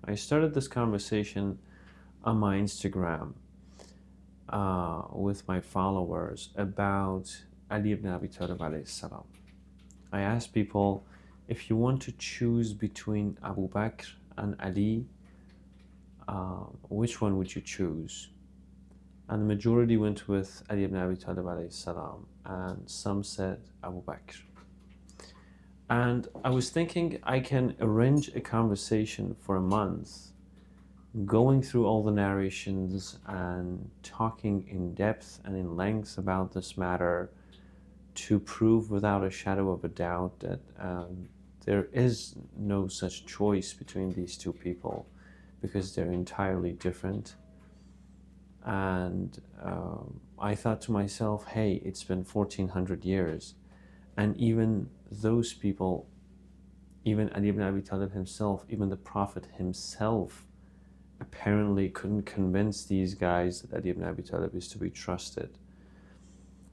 I started this conversation on my Instagram with my followers about Ali ibn Abi Talib alayhi salam. I asked people, if you want to choose between Abu Bakr and Ali, which one would you choose? And the majority went with Ali ibn Abi Talib alayhi salam, and some said Abu Bakr. And I was thinking I can arrange a conversation for a month, going through all the narrations and talking in depth and in length about this matter to prove without a shadow of a doubt that there is no such choice between these two people, because they're entirely different. And I thought to myself, hey, it's been 1400 years, and even those people, even Ali ibn Abi Talib himself, even the Prophet himself, apparently couldn't convince these guys that Ali ibn Abi Talib is to be trusted.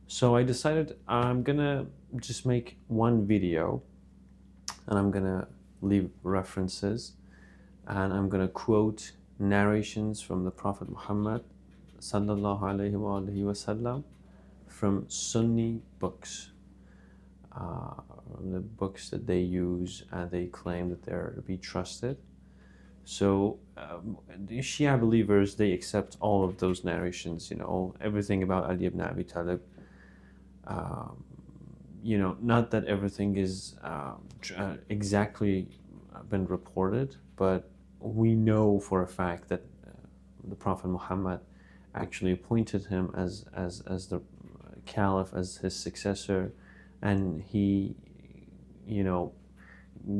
So I decided I'm gonna just make one video, and I'm gonna leave references, and I'm gonna quote narrations from the Prophet Muhammad sallallahu alaihi wasallam from Sunni books, the books that they use and they claim that they're to be trusted. So the Shia believers, they accept all of those narrations, everything about Ali ibn Abi Talib. Not that everything is exactly been reported, but we know for a fact that the Prophet Muhammad actually appointed him as the caliph, as his successor, and he,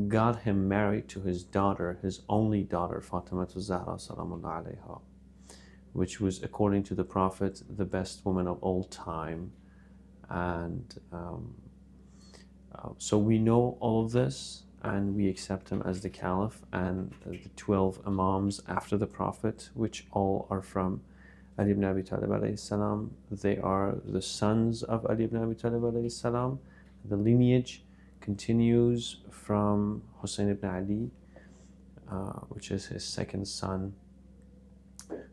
got him married to his daughter, his only daughter, Fateme Zahra Salamullah alayha, which was, according to the Prophet, the best woman of all time. And so we know all of this, and we accept him as the caliph, and the 12 Imams after the Prophet, which all are from Ali ibn Abi Talib alayhi salam. They are the sons of Ali ibn Abi Talib alayhi salam. The lineage continues from Hussein ibn Ali, which is his second son,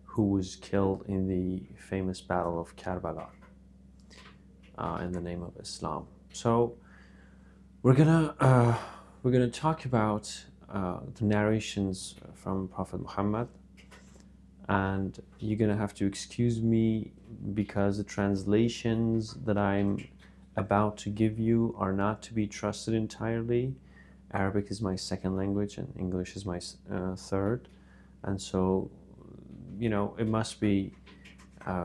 who was killed in the famous battle of Karbala in the name of Islam. So we're gonna talk about the narrations from Prophet Muhammad, and you're gonna have to excuse me because the translations that I'm about to give you are not to be trusted entirely. Arabic is my second language and English is my third, and so it must be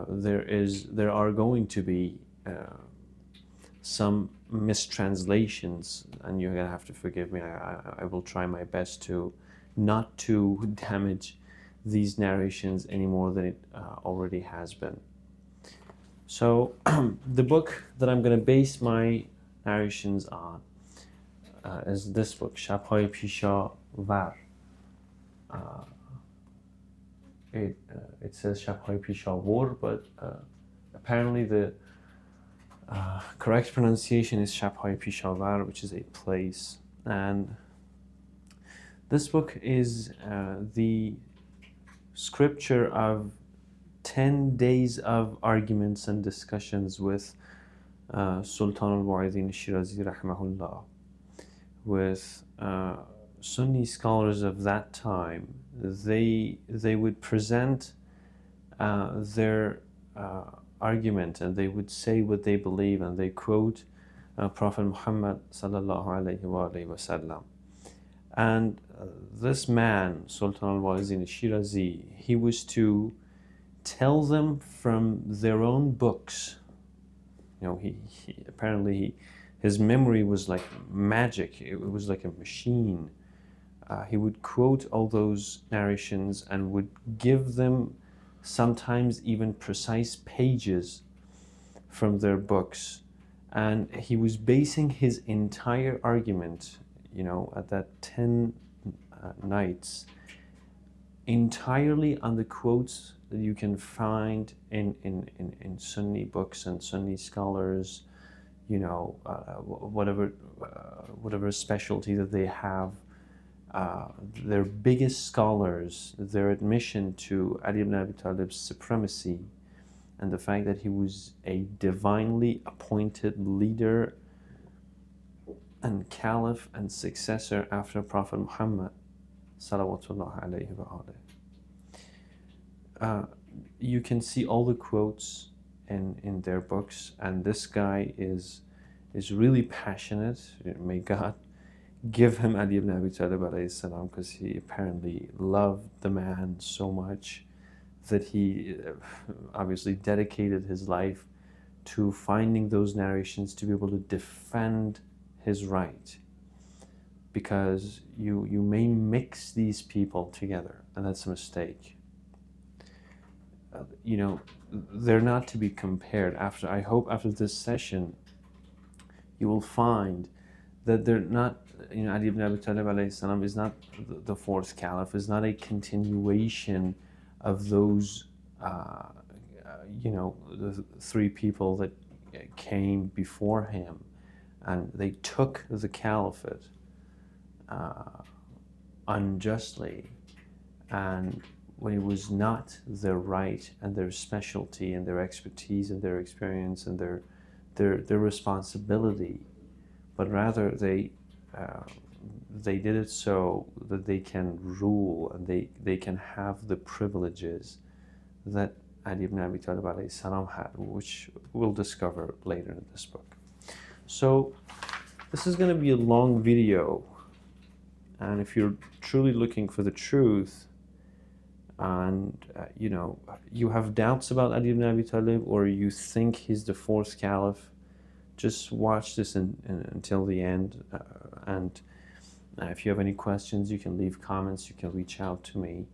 there are going to be some mistranslations, and you're gonna have to forgive me. I will try my best to not to damage these narrations any more than it already has been. So the book that I'm going to base my narrations on is this book, Shabhay Pisha Var. It says Shabhay Pisha War, but apparently the correct pronunciation is Shabhay Pisha Var, which is a place. And this book is the scripture of 10 days of arguments and discussions with Sultan al-Mu'aydhin al-Shirazi rahimahullah, with Sunni scholars of that time. They would present their argument, and they would say what they believe, and they quote Prophet Muhammad sallallahu alaihi wasallam. And this man, Sultan al-Mu'aydhin al-Shirazi, he was to tell them from their own books. He apparently his memory was like magic. It was like a machine. He would quote all those narrations and would give them sometimes even precise pages from their books. And he was basing his entire argument, at that 10 nights, entirely on the quotes that you can find in Sunni books and Sunni scholars, whatever specialty that they have their biggest scholars, their admission to Ali ibn Abi Talib's supremacy and the fact that he was a divinely appointed leader and caliph and successor after Prophet Muhammad salawatullah alayhi wa alayhi. You can see all the quotes in their books, and this guy is really passionate. May God give him Ali ibn Abi Talib alayhi salam, because he apparently loved the man so much that he obviously dedicated his life to finding those narrations to be able to defend his right. Because you may mix these people together, and that's a mistake. They're not to be compared. I hope after this session you will find that they're not, Ali ibn Abi Talib alayhi salam is not the fourth caliph, is not a continuation of those, the three people that came before him, and they took the caliphate unjustly, and when it was not their right and their specialty and their expertise and their experience and their responsibility, but rather they did it so that they can rule and they can have the privileges that Ali ibn Abi Talib alayhi salam had, which we'll discover later in this book. So this is going to be a long video, and if you're truly looking for the truth, and you have doubts about Ali ibn Abi Talib, or you think he's the fourth caliph, just watch this until the end. And if you have any questions, you can leave comments, you can reach out to me,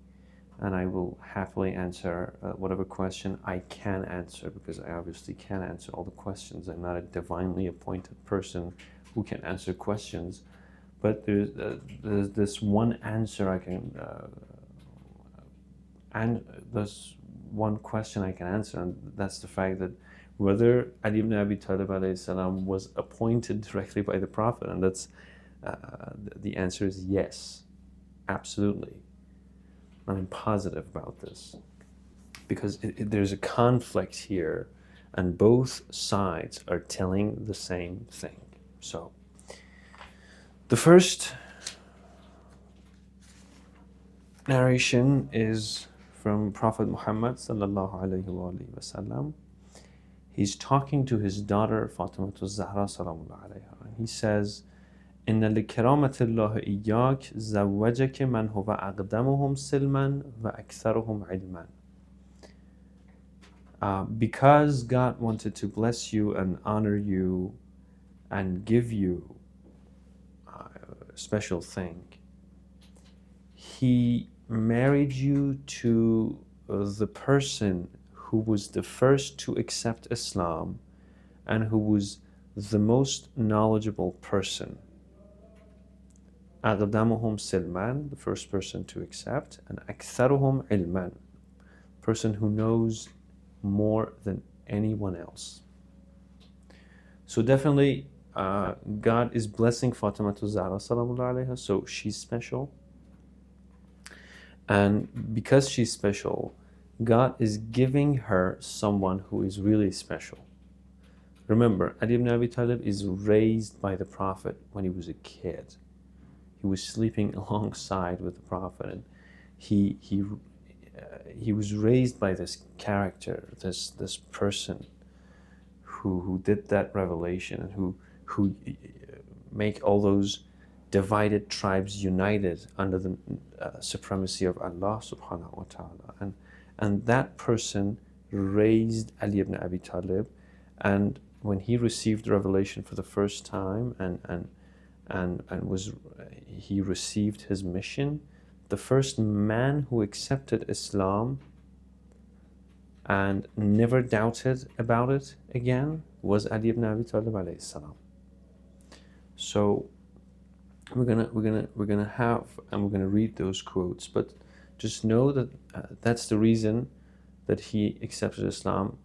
and I will happily answer whatever question I can answer, because I obviously can't answer all the questions. I'm not a divinely appointed person who can answer questions, but there's this one answer I can and there's one question I can answer, and that's the fact that whether Ali ibn Abi Talib alayhi salam was appointed directly by the Prophet, and that's the answer is yes, absolutely. I'm positive about this, because there's a conflict here, and both sides are telling the same thing. So the first narration is from Prophet Muhammad sallallahu alayhi wa sallam. He's talking to his daughter Fateme Zahra salamullah alayha, and he says, "Inna likramatillahi iyyak zawwajaka man huwa aqdamuhum silman wa aktharuhum ilman." Because God wanted to bless you and honor you and give you a special thing, He married you to the person who was the first to accept Islam and who was the most knowledgeable person. أَقْدَمُهُمْ سِلْمًا, the first person to accept, and أَكْثَرُهُمْ عِلْمًا, person who knows more than anyone else. So definitely God is blessing Fateme Zahra salamullah alayha, so she's special. And because she's special, God is giving her someone who is really special. Remember, Ali ibn Abi Talib is raised by the Prophet when he was a kid. He was sleeping alongside with the Prophet, and he was raised by this character, this person who did that revelation, and who make all those divided tribes united under the supremacy of Allah subhanahu wa ta'ala. And that person raised Ali ibn Abi Talib, and when he received revelation for the first time he received his mission, the first man who accepted Islam and never doubted about it again was Ali ibn Abi Talib alayhi salam. So we're gonna have, and we're gonna read those quotes, but just know that that's the reason that he accepted Islam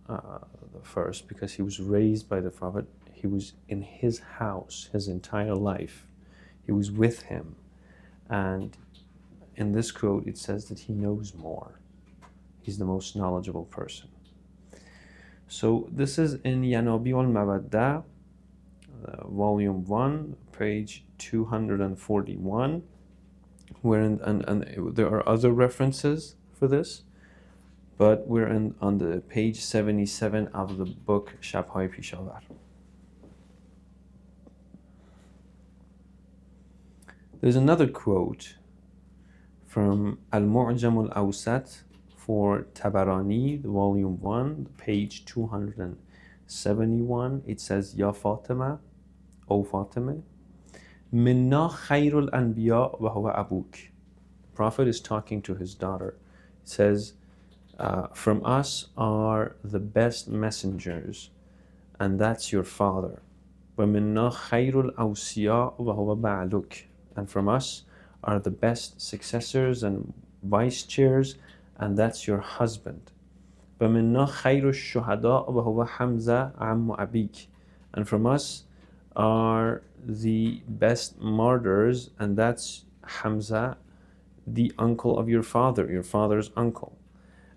first, because he was raised by the Prophet. He was in his house his entire life. He was with him, And in this quote, it says that he knows more. He's the most knowledgeable person. So this is in Yanabi al-Mawadda, volume 1, page 241, where and there are other references for this, but we're on the page 77 of the book Shabhay Pishawar. There's another quote from Al-Mu'jam al-Awsat for Tabarani, volume 1, page 271. It says, Ya Fateme, O Fateme, Minna khayrul anbiya wa huwa abuk. The Prophet is talking to his daughter. It says, from us are the best messengers, and that's your father. وَمِنَّا خَيْرُ الْأَوْصِيَاءِ وَهُوَ بَعْلُكَ. And from us are the best successors and vice chairs, and that's your husband. وَمِنَّا خَيْرُ الشُّهَدَاءِ وَهُوَ حَمْزَةَ عَمُّ أَبِيكَ. And from us are the best martyrs, and that's Hamza, the uncle of your father's uncle.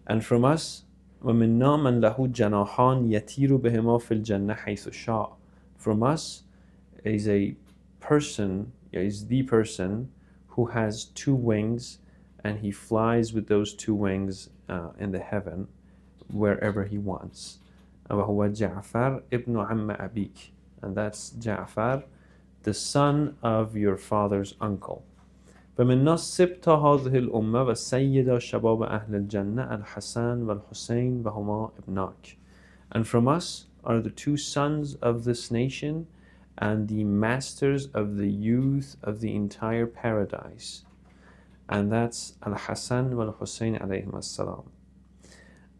And from us, وَمِنَّا مَنْ لَهُ جَنَاحَانْ يَتِيرُ بِهِمَا فِي الْجَنَّةِ حَيْثُ شَاءَ. From us is the person who has 2 wings, and he flies with those 2 wings in the heaven wherever he wants. وَهُوَ جَعْفَرْ ibn عَمَّ أَبِيكَ. And that's Ja'far, the son of your father's uncle. فمنا سبط هذه الأمة وسيد شباب أهل الجنة الحسن والحسين وهما ابناك. And from us are the 2 sons of this nation and the masters of the youth of the entire paradise. And that's Al-Hasan wal-Husayn alayhim as-salam.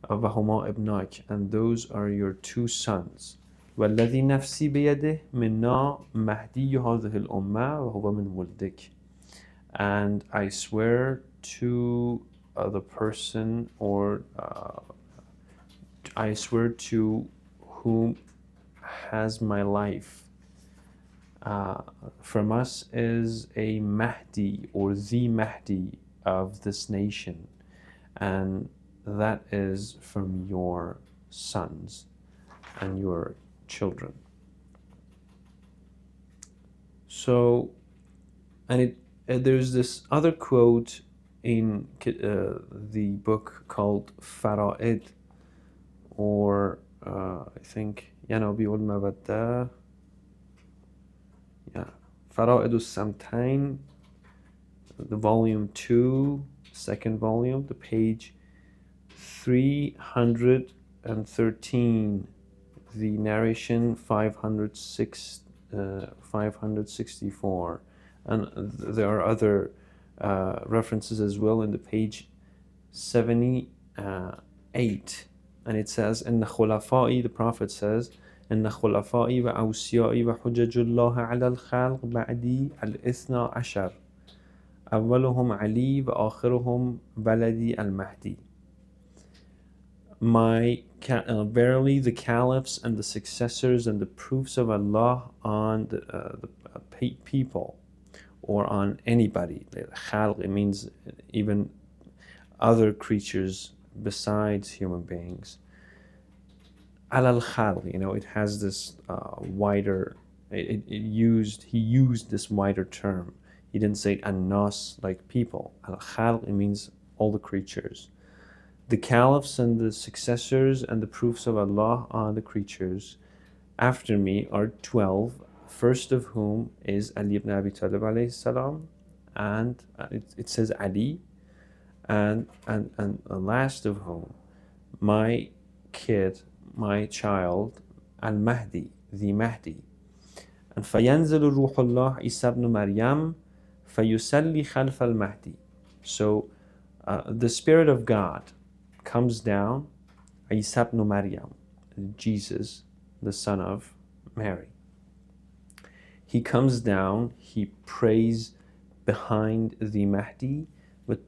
وهما ابناك. And those are your 2 sons. والذي نفسي بيده منا مهدي هذه الأمة وهو من ولدك. And I swear to the person, or I swear to whom has my life. From us is a Mahdi, or the Mahdi of this nation, and that is from your sons and your children. So, and there's this other quote in the book called Fara'id, or I think Yanabi al-Mawadda, Fara'id al-Samtain, the volume 2, second volume, the page 313, the narration 564. And there are other references as well in the page 78. And it says, in the khulafa'i, the Prophet says, إن خلفائي وأوصيائي وحجج الله على الخلق بعدي الاثنى عشر أولهم علي وآخرهم ولدي المهدي. Verily the caliphs and the successors and the proofs of Allah on the people, or on anybody. Khalq, it means even other creatures besides human beings. Al khalq, it has this wider, he used this wider term. He didn't say an-nas, like people. Al khalq, it means all the creatures. The caliphs and the successors and the proofs of Allah on the creatures after me are 12, first of whom is Ali ibn Abi Talib alayhi salam, and it says Ali, and the last of whom, my kid, my child, Al-Mahdi, the Mahdi. And فَيَنْزِلُ رُوحُ اللَّهِ عِيسَى ibn Maryam فَيُسَلِّي خَلْفَ الْمَهْدِ. So the Spirit of God comes down, Isa ibn Maryam, Jesus, the son of Mary. He comes down, he prays behind the Mahdi with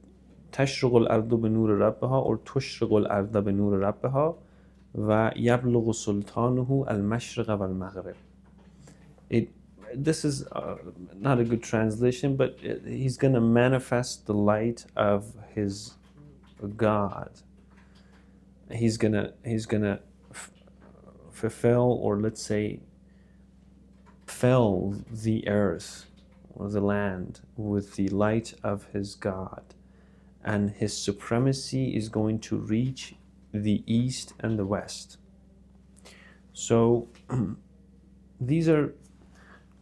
تشرق الأرض بنور ربها, or تشرق الأرض بنور ربها و يبلغ سلطانه المشرق والمغرب. this is not a good translation, but he's going to manifest the light of his God. He's gonna fulfill, or let's say fill the earth or the land with the light of his God, and his supremacy is going to reach the east and the west. So these are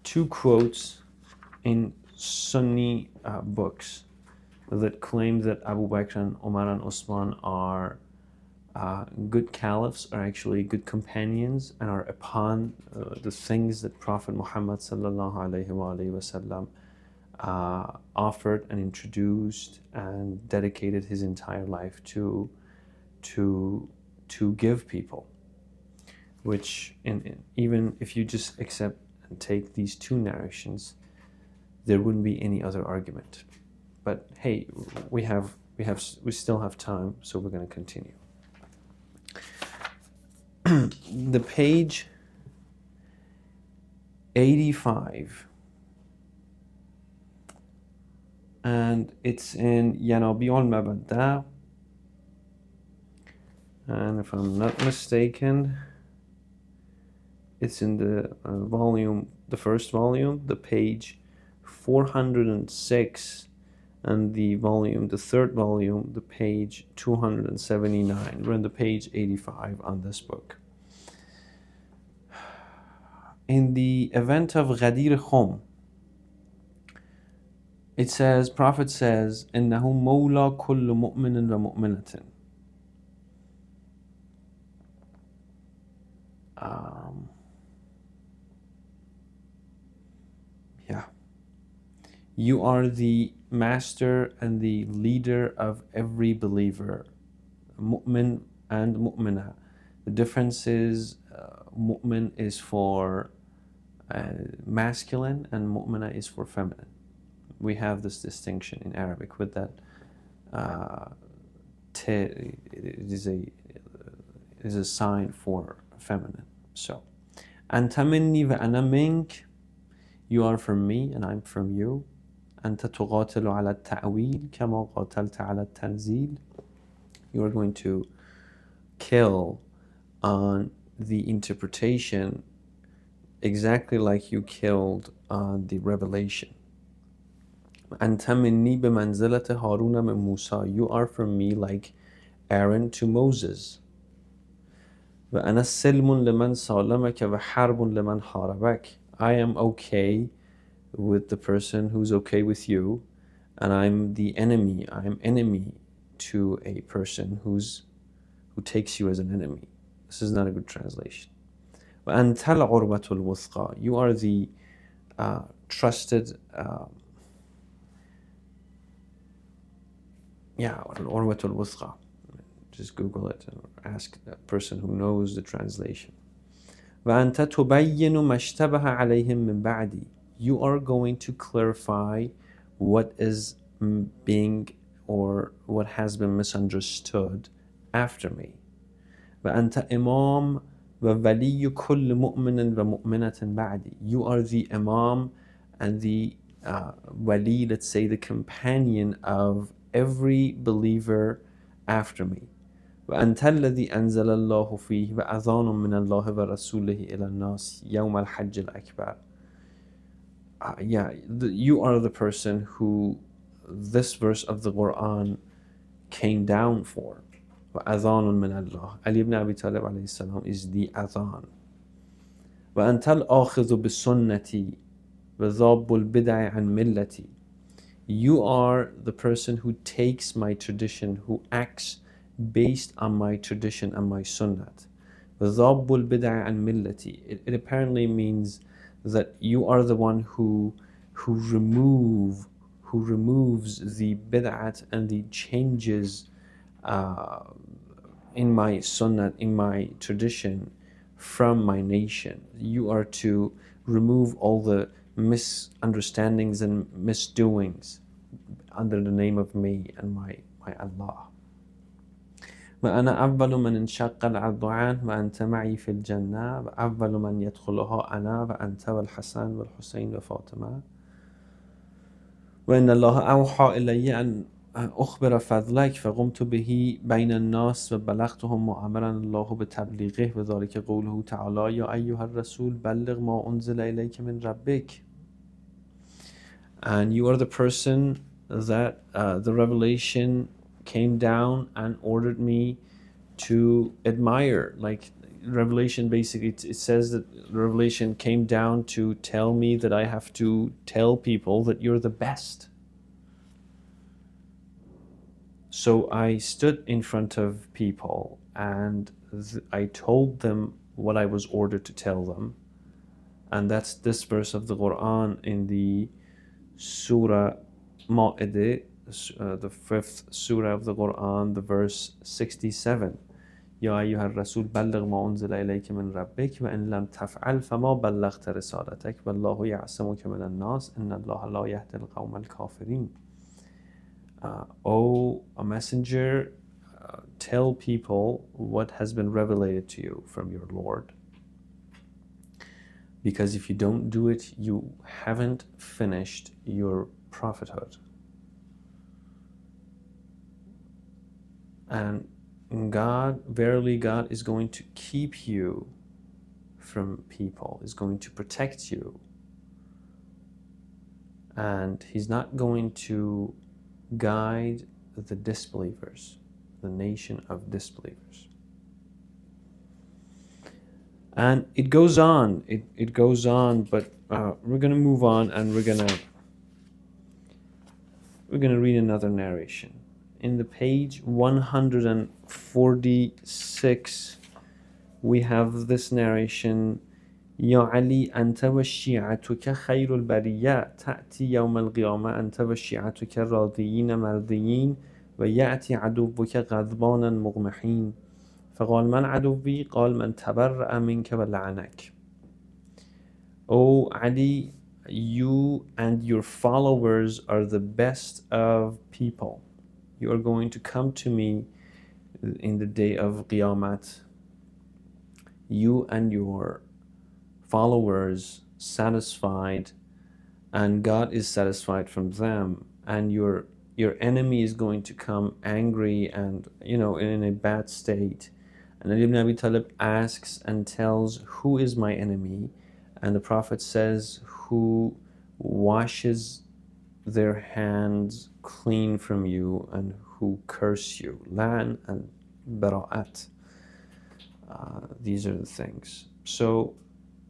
two quotes in Sunni books that claim that Abu Bakr and Umar and Osman are good caliphs, are actually good companions, and are upon the things that Prophet Muhammad sallallahu alaihi wasallam offered and introduced and dedicated his entire life to give people. Which, even if you just accept and take these two narrations, there wouldn't be any other argument. But hey, we still have time, so we're going to continue. The page 85, and it's in Yanabi al-Mabadda, and if I'm not mistaken, it's in the volume, the first volume, the page 406, and the third volume, the page 279. We're on the page 85 on this book. In the event of Ghadir Khum, it says, Prophet says, إِنَّهُ مَوْلَى كُلُّ مُؤْمِنٍ وَمُؤْمِنَةٍ. You are the master and the leader of every believer, mu'min and mu'mina. The difference is mu'min is for masculine and mu'mina is for feminine. We have this distinction in Arabic with that. It is a sign for feminine. So, anta minni wa ana mink. You are from me and I'm from you. أنت تقاتل على التأويل كما قاتلت على التنزيل. You are going to kill on the interpretation exactly like you killed on the revelation. أنت مني بمنزلة هارون من موسى. You are from me like Aaron to Moses. وأنا سلم لمن سالمك وحرب لمن حاربك. I am okay with the person who's okay with you, and I'm enemy to a person who takes you as an enemy. This is not a good translation. وَأَنْتَ الْعُرْوَةُ الْوُثْقَى. You are the trusted الْعُرْوَةُ الْوُثْقَى. Just Google it and ask that person who knows the translation. وَأَنْتَ تُبَيِّنُ مَا اشْتَبَهَ عَلَيْهِمْ مِنْ بَعْدِي. You are going to clarify what is being, or what has been misunderstood after me. وَأَنْتَ إِمَامٌ وَوَلِيُّ كُلِّ مُؤْمِنٍ وَمُؤْمِنَةٍ بَعْدِي. You are the Imam and the wali, let's say the companion of every believer after me. وأنت الذي أنزل الله فيه وأذان من الله ورسوله إلى الناس يوم الحج الأكبر. You are the person who this verse of the Quran came down for. وأذان من الله. Ali ibn Abi Taleb alayhi salam is the adhan. وأنت الآخذ بسنتي وذاب البدع عن ملتي. You are the person who takes my tradition, who acts based on my tradition and my sunnat. وذاب البدع عن ملتي. It apparently means that you are the one who removes the bid'at and the changes in my sunnah, in my tradition, from my nation. You are to remove all the misunderstandings and misdoings under the name of me and my Allah. وأنا أول من انشق الأرض عنه وأنت معي في الجنة وأول من يدخلها أنا وأنت والحسن والحسين وفاطمة وإن الله أوحى إلي أن أخبر فضلك فقمت به بين الناس وبلغتهم ما أمرنا الله بتبلیغه وذلك قوله تعالى يا أيها الرسول بلغ ما أنزل إليك من ربك. And you are the person that the revelation came down and ordered me to admire. Like revelation, basically it says that revelation came down to tell me that I have to tell people that you're the best. So I stood in front of people and I told them what I was ordered to tell them, and that's this verse of the Quran in the Surah Ma'idah, the 5th Surah of the Quran, the verse 67. يا أيها الرسول بلغ ما أنزل إليك من ربك وإن لم تفعل فما بلغت رسالتك والله يعصمك من الناس إن الله لا يهدي القوم الكافرين. O a messenger, tell people what has been revelated to you from your Lord. Because if you don't do it, you haven't finished your prophethood. And God, verily God is going to keep you from people, is going to protect you. And He's not going to guide the disbelievers, the nation of disbelievers. And it goes on, it goes on, but we're going to move on and we're going to read another narration. In the page 146, we have this narration. يا علي أنت وشيعتك خير البرية تأتي يوم القيامة أنت وشيعتك راضيين مرضيين ويأتي عدوك غضبانا مغمحين فقال من عدوي قال من تبرأ منك ولعنك. O Ali, you and your followers are the best of people. You are going to come to me in the day of Qiyamah. You and your followers satisfied, and God is satisfied from them, and your enemy is going to come angry and in a bad state. And Ali ibn Abi Talib asks and tells, who is my enemy? And the Prophet says, who washes their hands clean from you and who curse you. Lan and bara'at. These are the things. So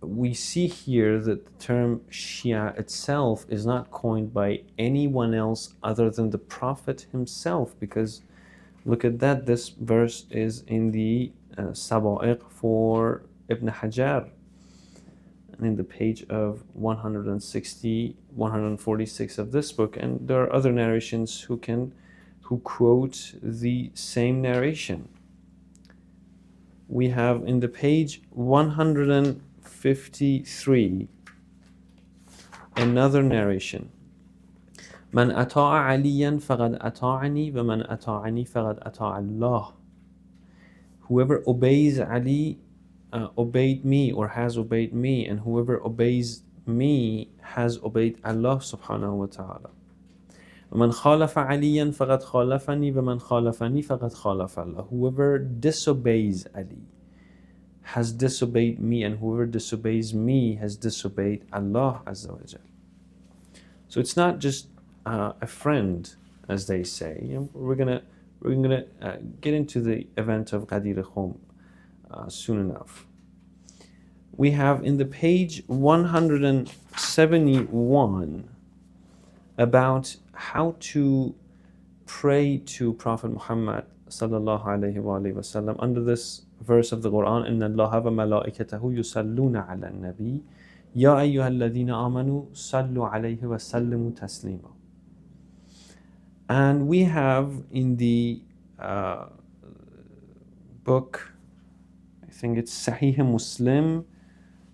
we see here that the term Shia itself is not coined by anyone else other than the Prophet himself, because look at that, this verse is in the Saba'iq for Ibn Hajar, and in the page of 160, 146 of this book, and there are other narrations who quote the same narration. We have in the page 153 another narration. من أطاع عليا فقد أطاعني ومن أطاعني فقد أطاع الله. Whoever obeys Ali obeyed me or has obeyed me, and whoever obeys me has obeyed Allah subhanahu wa ta'ala. ومن خالف عليا فقد خالفني ومن خالفني فقد خالف الله. Whoever disobeys Ali has disobeyed me, and whoever disobeys me has disobeyed Allah Azza wa Jal. So it's not just a friend, as they say. We're gonna get into the event of Ghadir Khum soon enough. We have in the page 171 about how to pray to Prophet Muhammad sallallahu alaihi wasallam under this verse of the Quran. إن الله وملائكته يصلون على النبي يا أيها الذين آمنوا صلوا عليه وسلموا تسليما. And we have in the book, I think it's Sahih Muslim,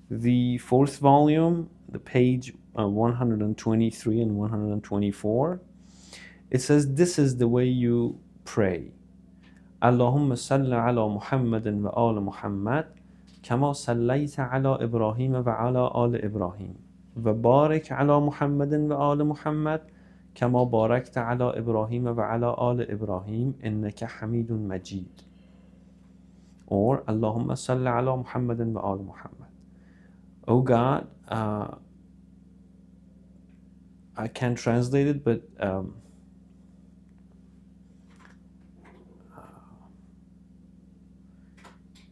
the 4th volume, the page 123 and 124, it says this is the way you pray. اللهم صل على محمد وآل محمد كما صليت على إبراهيم وعلى آل إبراهيم وبارك على محمد وآل محمد كما باركت على إبراهيم وعلى آل إبراهيم إنك حميد مجيد. Or اللهم صل على محمد وآل محمد. Oh God, I can't translate it, but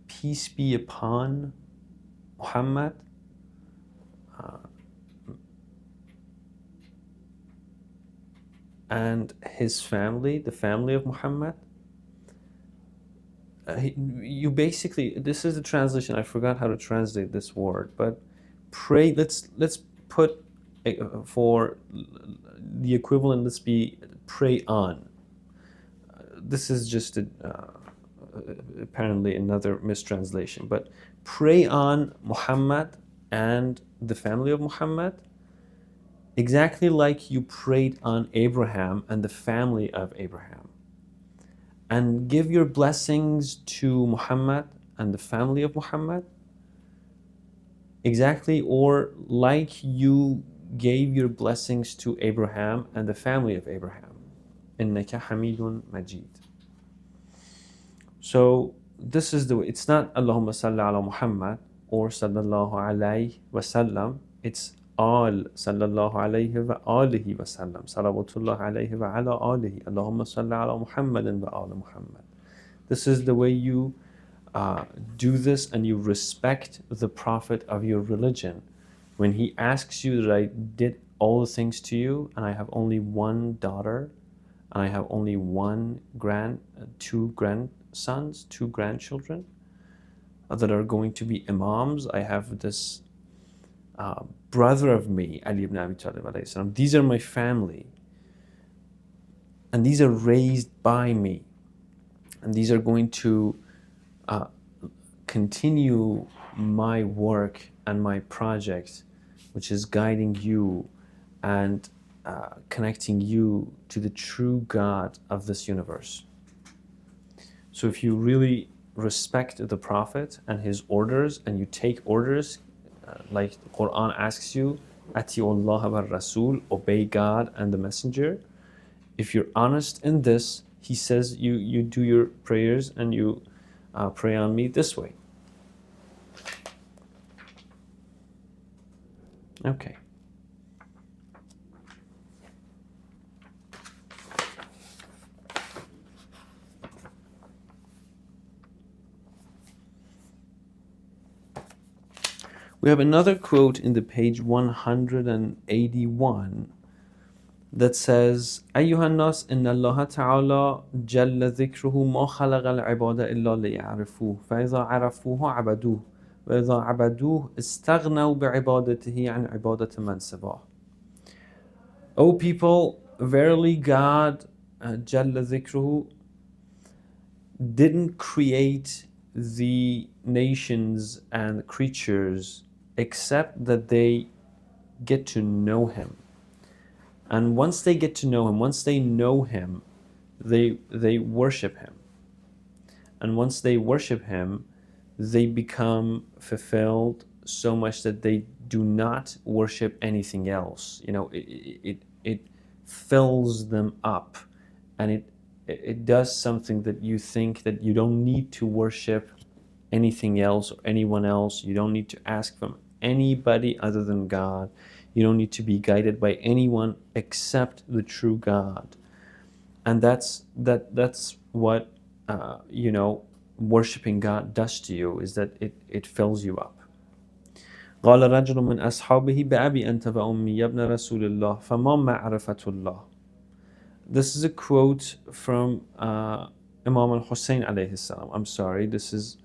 peace be upon Muhammad, and his family, the family of Muhammad. You basically, this is the translation. I forgot how to translate this word, but pray. Let's put for the equivalent. Let's be pray on. This is just apparently another mistranslation, but pray on Muhammad and the family of Muhammad, exactly like you prayed on Abraham and the family of Abraham. And give your blessings to Muhammad and the family of Muhammad, exactly or like you gave your blessings to Abraham and the family of Abraham. Innaka Hamidun Majid. So this is the way. It's not Allahumma salli ala Muhammad or sallallahu alayhi wa sallam. It's al sallallahu alayhi wa alihi wa sallam. Salawatullah alayhi wa ala alihi. Allahumma salli ala Muhammadin wa ala Muhammad. This is the way you do this, and you respect the Prophet of your religion. When he asks you that I did all the things to you, and I have only one daughter, and I have only two grandsons, two grandchildren that are going to be Imams. I have this brother of me, Ali ibn Abi Talib alayhi salam. These are my family, and these are raised by me, and these are going to continue my work and my project, which is guiding you and connecting you to the true God of this universe. So if you really respect the Prophet and his orders, and you take orders like the Quran asks you, Atiullah wa Rasul, obey God and the Messenger. If you're honest in this, he says you do your prayers and you pray on me this way. Okay. We have another quote in the page 181 that says, أيها الناس إن الله تعالى جل ذكره ما خلق العباد إلا ليعرفوه فإذا عرفوه عبدوه وإذا عبدوه استغنوا بعبادته عن عبادة من سواه. O people, verily God جل ذكره didn't create the nations and creatures except that they get to know him. And once they get to know him, once they know him, they worship him. And once they worship him, they become fulfilled so much that they do not worship anything else. You know, it fills them up, and it does something that you think that you don't need to worship anything else or anyone else. You don't need to ask from anybody other than God. You don't need to be guided by anyone except the true God. And that's what worshiping God does to you, is that it fills you up. قال رجل من أصحابه بأبي أنت وأمي يا ابن رسول الله فما معرفة الله. This is a quote from Imam al-Hussein alayhi salam. I'm sorry, this is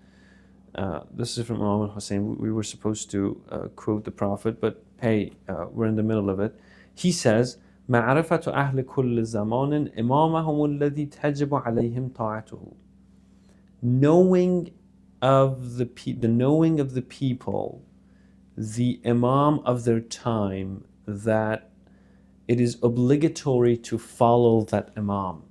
from Imam al-Hussein. We were supposed to quote the Prophet, but hey, we're in the middle of it. He says, معرفة أهل كل زمان إمامهم الذي تجب عليهم طاعته. Knowing of the knowing of the people, the Imam of their time, that it is obligatory to follow that Imam.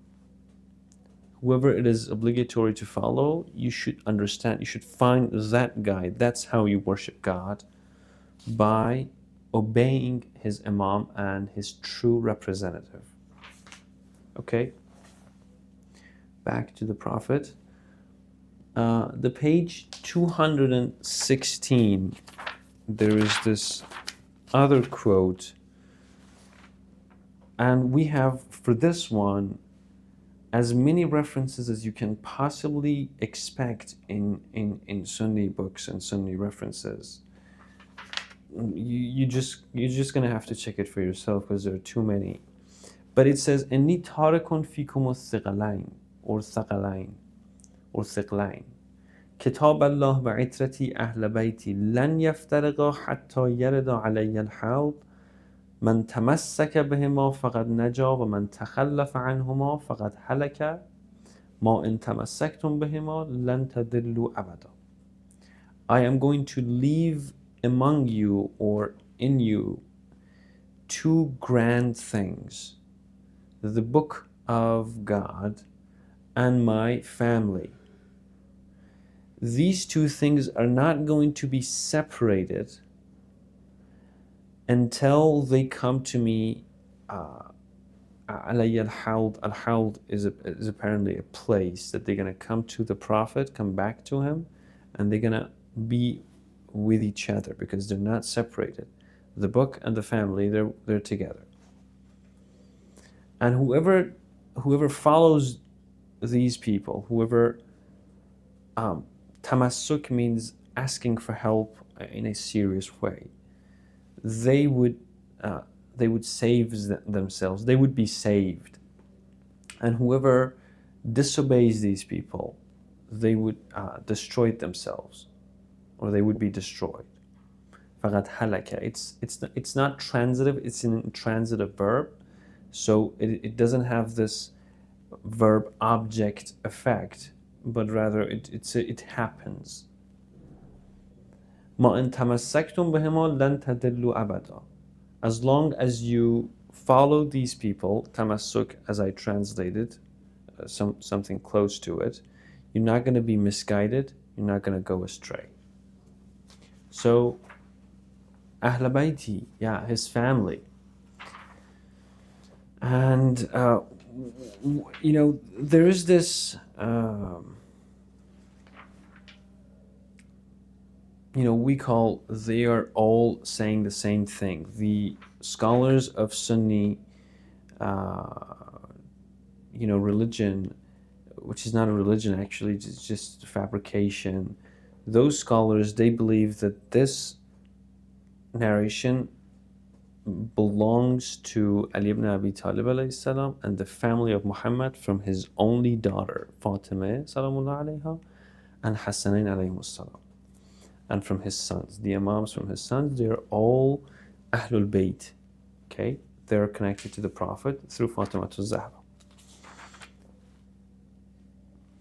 whoever it is obligatory to follow, you should understand, you should find that guide. That's how you worship God, by obeying his Imam and his true representative. Okay, back to the Prophet. The page 216, there is this other quote, and we have for this one as many references as you can possibly expect in Sunni books and Sunni references. You're just gonna have to check it for yourself because there are too many. But it says, "Inni tarakun fikum al-thiqalain or thaqalain or thiqlain. كتاب الله وعترتي أهل بيتي لن يفترقا حتى يرد علي الحوض من تمسك بهما فقد نجا ومن تخلف عنهما فقد هلك ما إن تمسكتم بهما لن تضلوا أبدا." I am going to leave among you or in you two grand things: the book of God and my family. These two things are not going to be separated until they come to me. Alayya al-hawd. Al-hawd is apparently a place that they're going to come to the Prophet, come back to him, and they're going to be with each other because they're not separated. The book and the family, they're together. And whoever follows these people, whoever tamassuk means asking for help in a serious way, they would save themselves. They would be saved. And whoever disobeys these people, they would destroy themselves, or they would be destroyed. فَقَدْ هَلَكَ. It's not transitive. It's an intransitive verb, so it doesn't have this verb object effect, but rather it happens. مَا إِن تَمَسَّكْتُمْ بِهِمَا لَن تَضِلُّوا أَبَدًا. As long as you follow these people, tamassuk, as I translated, something close to it, you're not going to be misguided, you're not going to go astray. So, Ahl Bayti, yeah, his family. And, there is this, they are all saying the same thing. The scholars of Sunni, religion, which is not a religion actually, it's just fabrication. Those scholars, they believe that this narration belongs to Ali ibn Abi Talib alayhi salam and the family of Muhammad from his only daughter, Fateme salamullah alayha, and Hassanain alayhi salam. And from his sons, the Imams from his sons, they're all Ahlul Bayt. Okay? They're connected to the Prophet through Fatimatul Zahra.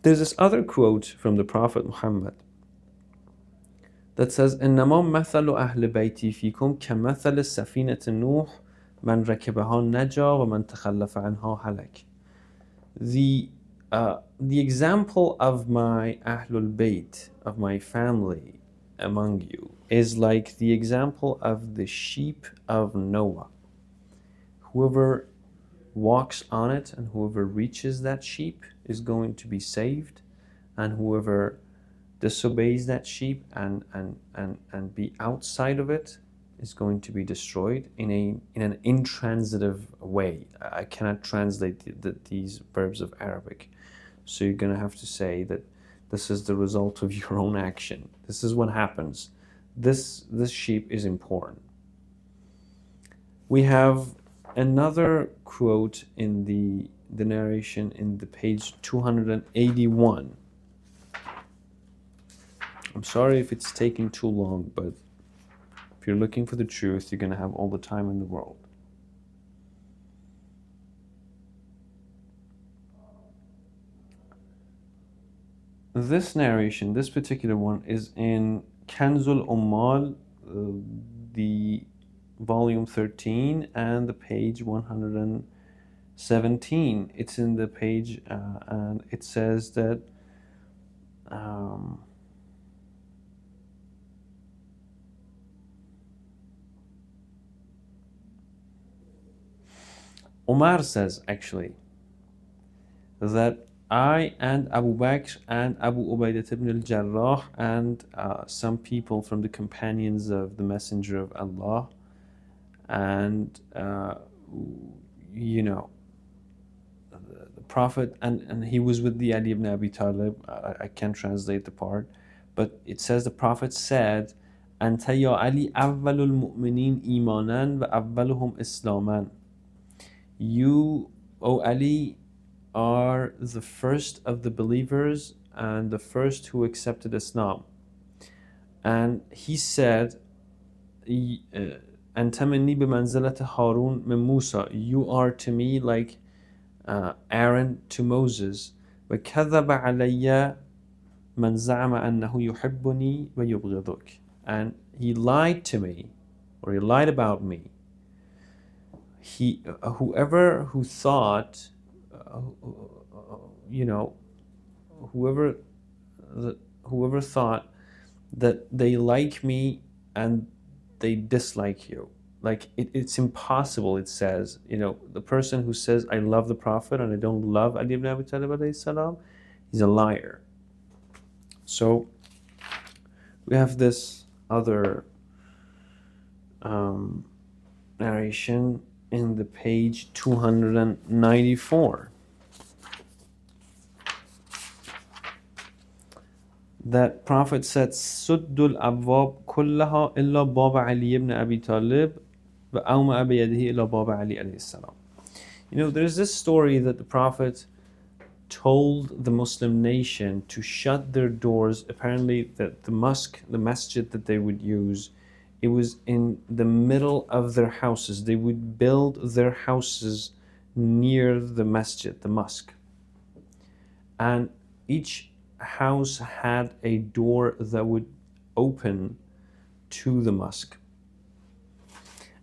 There's this other quote from the Prophet Muhammad that says, إنما مثل أهل بيتي فيكم كمثل سفينة نوح من ركبها نجا ومن تخلف عنها هلك. The example of my Ahlul Bayt, of my family among you, is like the example of the sheep of Noah. Whoever walks on it and whoever reaches that sheep is going to be saved, and whoever disobeys that sheep and be outside of it is going to be destroyed in an intransitive way. I cannot translate these verbs of Arabic, so you're going to have to say that this is the result of your own action. This is what happens. This sheep is important. We have another quote in the narration in the page 281. I'm sorry if it's taking too long, but if you're looking for the truth, you're going to have all the time in the world. This narration, this particular one, is in Kanzul Ummal, the volume 13 and the page 176. 17. It's in the page, and it says that Omar says actually that I and Abu Bakr and Abu Ubaidah ibn al-Jarrah and some people from the companions of the Messenger of Allah, and you know, the Prophet, and he was with the Ali ibn Abi Talib. I can't translate the part, but it says the Prophet said, "Anta ya Ali awwalul mu'minin imanan wa awwaluhum islaman." You, O Ali, are the first of the believers and the first who accepted Islam. And he said, أنت مني بمنزلة هارون من موسى. You are to me like Aaron to Moses. وكذب علي من زعم أنه يحبني ويبغضك. And he lied to me, or he lied about me. Whoever who thought, you know, whoever thought that they like me and they dislike you. Like it's impossible, it says. You know, the person who says, I love the Prophet and I don't love Ali ibn Abi Talib alayhi salam, he's a liar. So we have this other narration in the page 294. That Prophet said, Suddul Abwab kullaha illa Baba Ali ibn Abi Talib wa awma biyadihi illa Baba Ali alayhi salam. You know, there's this story that the Prophet told the Muslim nation to shut their doors. Apparently that the mosque, the masjid that they would use, it was in the middle of their houses. They would build their houses near the masjid, the mosque. And each house had a door that would open to the mosque.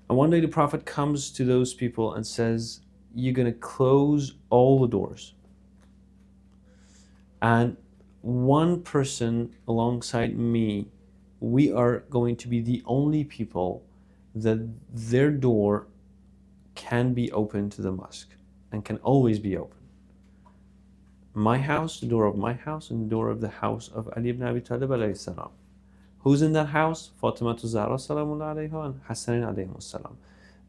And one day the Prophet comes to those people and says, you're going to close all the doors. And one person alongside me, we are going to be the only people that their door can be open to the mosque and can always be open. My house, the door of my house, and the door of the house of Ali ibn Abi Talib alayhi salam. Who's in that house? Fateme Zahra salamullah alayha and Hassan alayhi salam.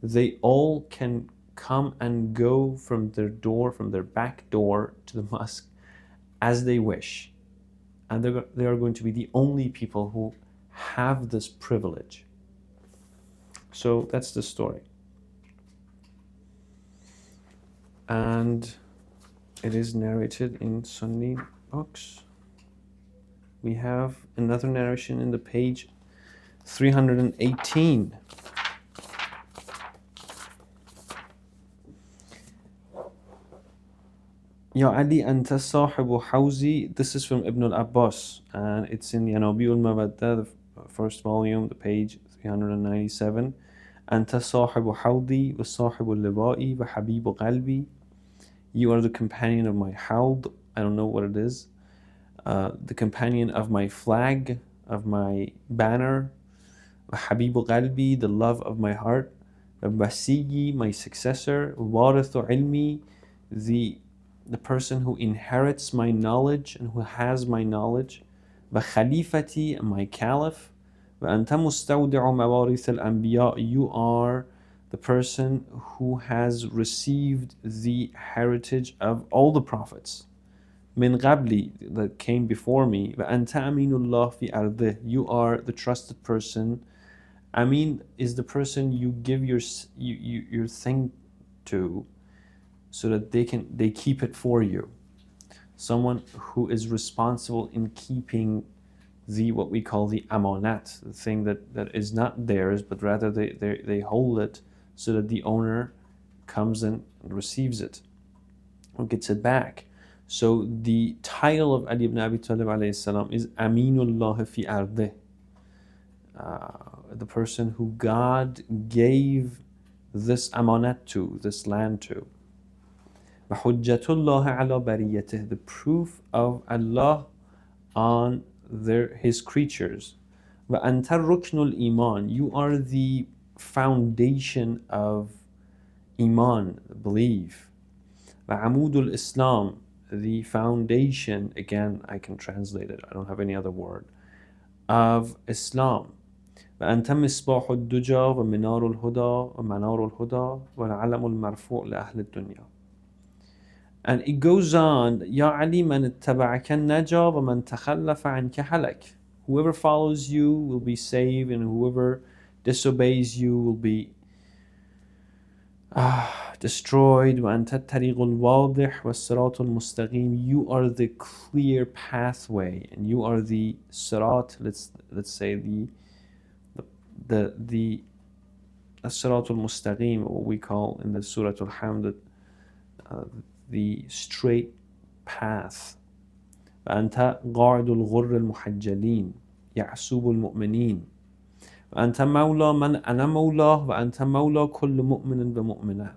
They all can come and go from their door, from their back door to the mosque as they wish. And they are going to be the only people who have this privilege. So that's the story. And it is narrated in Sunni books. We have another narration in the page 318. Ya Ali anta sahibu hawzi. This is from Ibn al-Abbas, and it's in Yanabi al-Mawadda, the first volume, the page 397. Anta sahibu hawdi wa sahibu liba'i wa habibu qalbi. You are the companion of my hawd. I don't know what it is. The companion of my flag, of my banner. Wa habibu qalbi, the love of my heart. Wasiyi, my successor. Warithu ilmi, the person who inherits my knowledge and who has my knowledge. وَخَلِيفَتِي, my caliph. وَأَنْتَ مُسْتَوْدِعُ مَوَارِثِ الْأَنْبِيَاءِ, you are the person who has received the heritage of all the prophets. مِنْ قَبْلِ, that came before me. وَأَنْتَ أَمِينُ اللَّهِ فِي أَرْضِهِ, you are the trusted person. Amin is the person you give your thing to, so that they keep it for you. Someone who is responsible in keeping what we call the amanat, the thing that is not theirs, but rather they hold it so that the owner comes and receives it or gets it back. So the title of Ali ibn Abi Talib alayhi salam is Aminullah fi ardih, the person who God gave this amanat to, this land to. وحجة الله على بريته, the proof of Allah on his creatures. وأنت الركن الإيمان, you are the foundation of Iman, belief. وعمود الإسلام, the foundation, again I can translate it, I don't have any other word, of Islam. وأنت مصباح الدجى ومنار الهدى ومنار الهدى والعلم المرفوع لأهل الدنيا. And it goes on, يا علي من اتبعك النجا ومن تخلف عنك هلك. Whoever follows you will be saved, and whoever disobeys you will be destroyed. وأنت الطريق الواضح والصراط المستقيم, you are the clear pathway, and you are the sirat, let's say the الصراط المستقيم, what we call in the Surah Al-Hamd, the straight path. وأنت قاعد الغر المحجلين يعصوب المؤمنين. وأنت مولى من أنا مولاه وأنت مولى كل مؤمن ومؤمنة.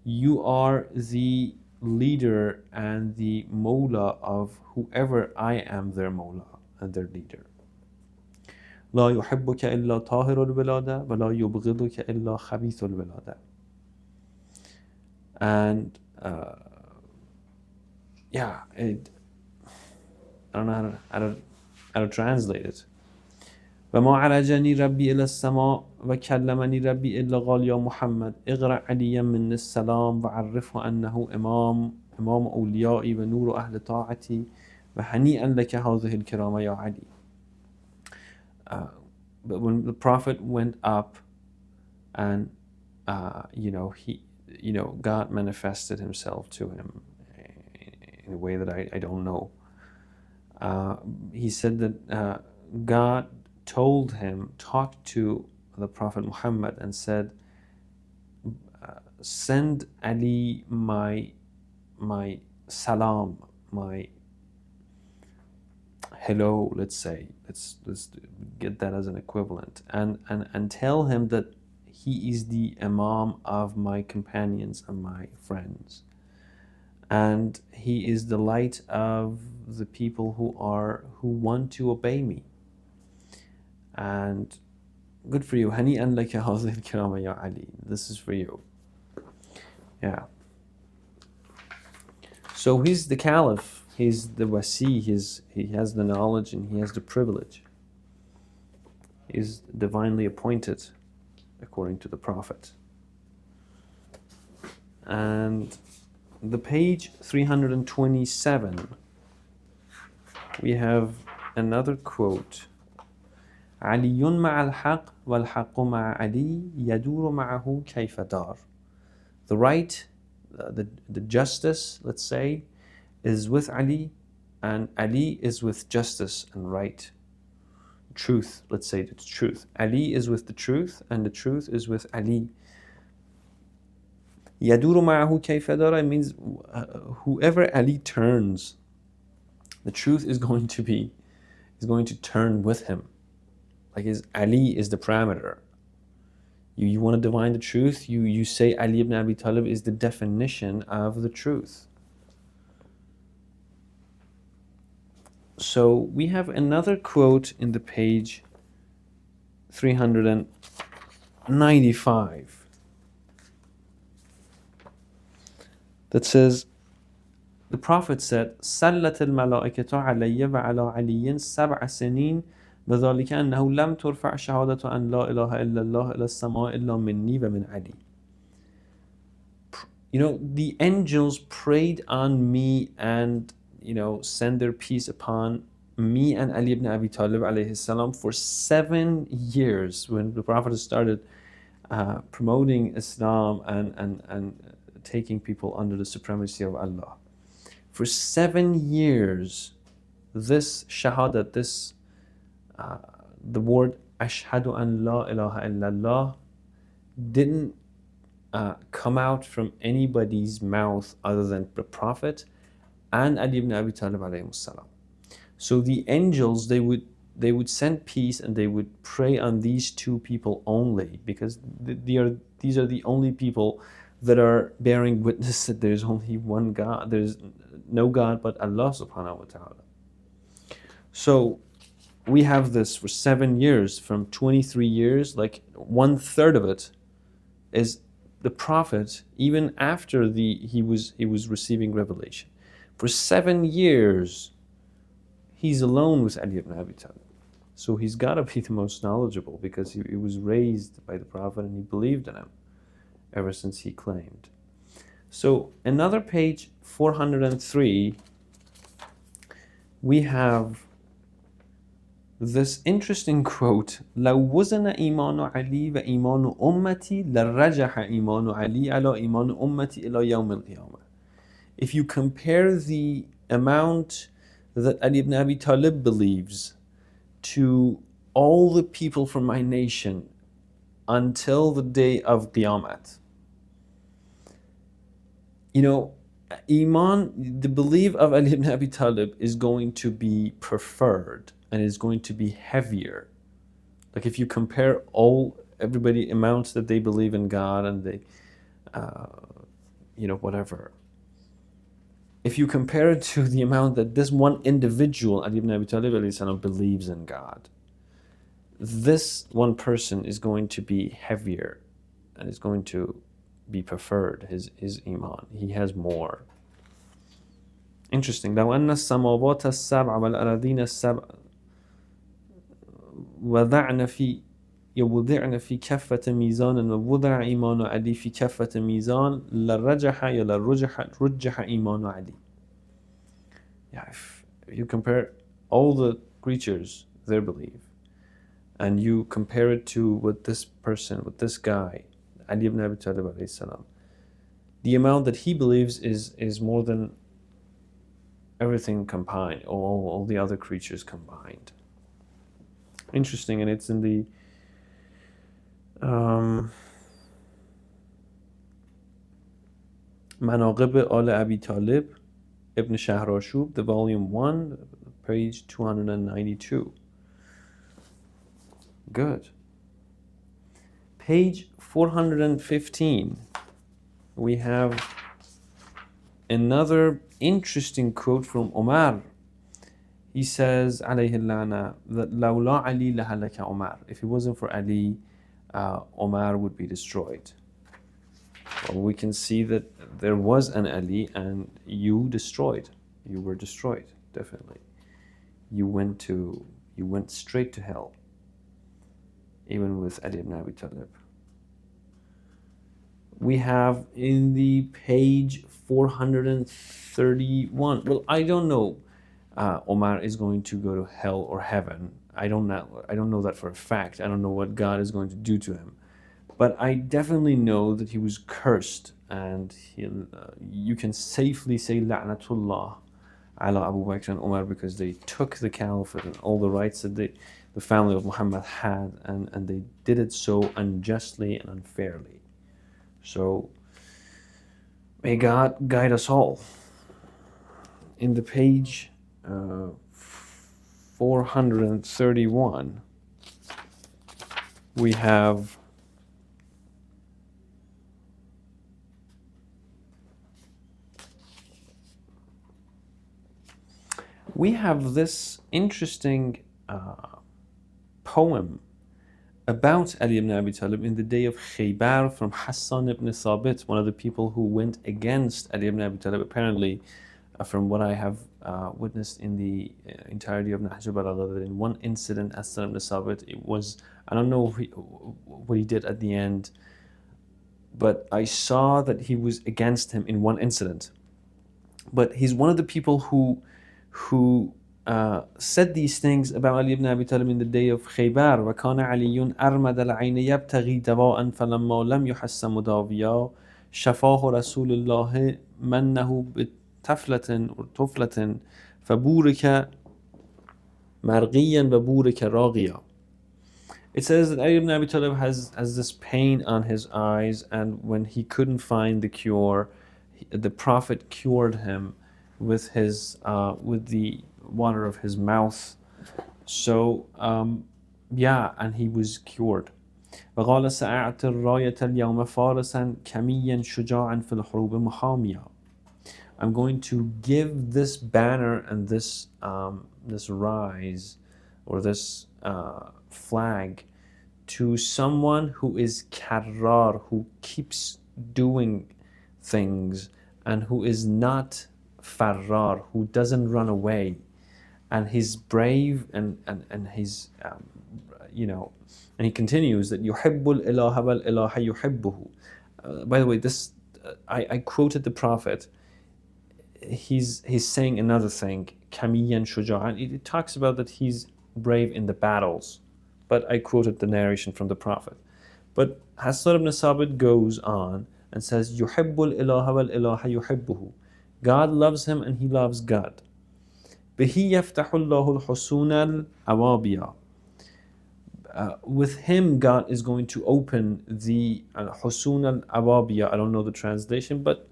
You are the leader and the Mawla of whoever I am their Mawla and their leader. لا يحبك إلا طاهر الولادة ولا يبغضك إلا خبيث الولادة. And I don't know how to translate it. وما عرجني ربي إلى السماء وكلمني ربي إلا قال يا محمد اقرأ عليا من السلام وعرفه أنه إمام أوليائي ونور أهل طاعتي وهنيئا لك هذه الكرامة يا علي. But when the Prophet went up and God manifested himself to him in a way that I don't know. He said that God talked to the Prophet Muhammad and said, send Ali my salam, my hello, let's get that as an equivalent, and tell him that he is the Imam of my companions and my friends, and he is the light of the people who want to obey me. And good for you. هنيئا لك هذه الكرامة يا علي. This is for you. Yeah. So he's the caliph. He's the wasi. He has the knowledge and he has the privilege. He's divinely appointed according to the Prophet. And the page 327, we have another quote. علي مع الحق والحق مع علي يدور معه كيف دار. The right, the justice, let's say, is with Ali, and Ali is with justice and right. Truth, let's say it's truth. Ali is with the truth, and the truth is with Ali. يدور معه كيف دار means whoever Ali turns, the truth is going to turn with him. Like Ali is the parameter. You want to divine the truth, you say Ali ibn Abi Talib is the definition of the truth. So we have another quote in the page 395 that says, the Prophet said, سلت الملائكة علي وعلى علي 7 سنين وذلك أنه لم ترفع شهادة أن لا إله إلا الله إلى السماء إلا مني ومن علي. The angels prayed on me and send their peace upon me and Ali ibn Abi Talib alayhi salam for 7 years when the Prophet started promoting Islam and taking people under the supremacy of Allah. For 7 years, this shahadat, the word ashhadu an la ilaha illallah didn't come out from anybody's mouth other than the Prophet and Ali ibn Abi Talib alayhi salam. So the angels, they would send peace and they would pray on these two people only, because these are the only people that are bearing witness that there's only one God. There's no God but Allah subhanahu wa ta'ala. So we have this for 7 years, from 23 years, like 1/3 of it is the Prophet, even after he was receiving revelation. For 7 years, he's alone with Ali ibn Abi Talib. So he's got to be the most knowledgeable, because he was raised by the Prophet and he believed in him ever since he claimed. So another page 403, we have this interesting quote: لو وزن إيمان علي وإيمان أمتي لرجح إيمان علي على إيمان أمتي إلى يوم القيامة. If you compare the amount that Ali ibn Abi Talib believes to all the people from my nation until the day of Qiyamah, you know, Iman, the belief of Ali ibn Abi Talib is going to be preferred and is going to be heavier. Like if you compare everybody amounts that they believe in God and they, whatever. If you compare it to the amount that this one individual, Ali ibn Abi Talib believes in God, this one person is going to be heavier and is going to be preferred, his Iman. He has more. Interesting. لو أن السماوات السبع والأراضين السبع يوضعن في كفة ميزان ووضع إيمان علي في كفة ميزان لرجح رجح إيمان علي. Yeah, if you compare all the creatures, their belief, and you compare it to what this person, with this guy, Ali ibn Abi Talib alayhi salam, the amount that he believes is more than everything combined, all the other creatures combined. Interesting, and it's in the Manaqib al Abi Talib Ibn Shahrashub, the volume 1, page 292. Good. Page 415, we have another interesting quote from Omar. He says, alayhi al-la'na, that لَوْلَا عَلِي لَهَلَكَ Omar. If it wasn't for Ali, Omar would be destroyed. Well, we can see that there was an Ali and you were destroyed, definitely. You went straight to hell, even with Ali ibn Abi Talib. We have in the page 431. Well, I don't know Omar is going to go to hell or heaven. I don't know that for a fact. I don't know what God is going to do to him. But I definitely know that he was cursed, and you can safely say La'natullah ala Abu Bakr and Umar, because they took the caliphate and all the rights that the family of Muhammad had, and they did it so unjustly and unfairly. So may God guide us all. In the page 431, we have this interesting poem about Ali ibn Abi Talib in the day of Khaybar from Hassan ibn Thabit, one of the people who went against Ali ibn Abi Talib. Apparently, from what I have witnessed in the entirety of Nahj al-Balagha, that in one incident, Hassan ibn Thabit, it was, I don't know what he did at the end, but I saw that he was against him in one incident. But he's one of the people who said these things about Ali ibn Abi Talib in the day of Khaybar. وَكَانَ عَلِيٌّ أَرْمَدَ الْعَيْنِ يَبْتَغِي دَوَاءً فَلَمَّا لَمْ يُحَسَّ مُدَاوِيًا شَفَاهُ رَسُولُ اللَّهِ مَنَّهُ بِطَفْلَةٍ فَبُورِكَ مَرْغِيًّا وَبُورِكَ رَاغِيًا. It says that Ali ibn Abi Talib has this pain on his eyes, and when he couldn't find the cure, the Prophet cured him with the water of his mouth. So and he was cured. وقال سأعطي الراية اليوم فارسا كميا شجاعا في الحروب محاميا. I'm going to give this banner and this rise or this flag to someone who is karrar, who keeps doing things, and who is not farrar, who doesn't run away, and he's brave and he's and he continues that yuhibbul ilaha wal ilaha yuhibbuhu. By the way, this I quoted the Prophet. He's saying another thing, kamiyan shuja'an. It talks about that he's brave in the battles, but I quoted the narration from the Prophet. But Hassan ibn Sabit goes on and says, yuhibbul ilaha wal ilaha yuhibbuhu. God loves him and he loves God. Bihi yaftahullahu al-husun al-awabiya. With him, God is going to open the husun al-awabiya. I don't know the translation, but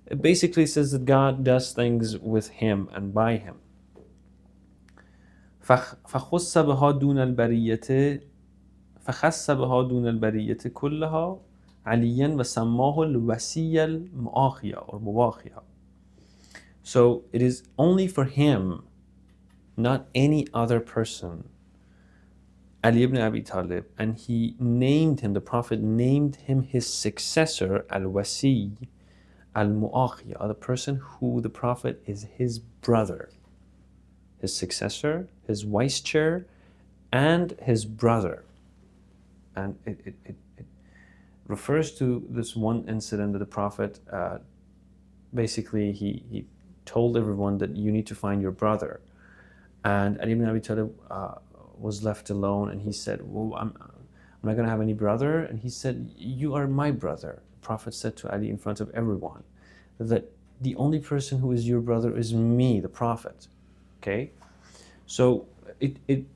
it basically says that God does things with him and by him. فخص بها دون البرية كلها عليا وسماه الوسي المؤاخية or مواخية. So it is only for him, not any other person, Ali ibn Abi Talib, and he named him, the Prophet named him his successor, al-Wasi, al-Mu'akhiya, the person who the Prophet is his brother, his successor, his vice chair, and his brother. And it refers to this one incident that the Prophet, basically he told everyone that you need to find your brother. And Ali ibn Abi Talib was left alone, and he said, well, I'm not going to have any brother. And he said, you are my brother. The Prophet said to Ali in front of everyone that the only person who is your brother is me, the Prophet. Okay? So it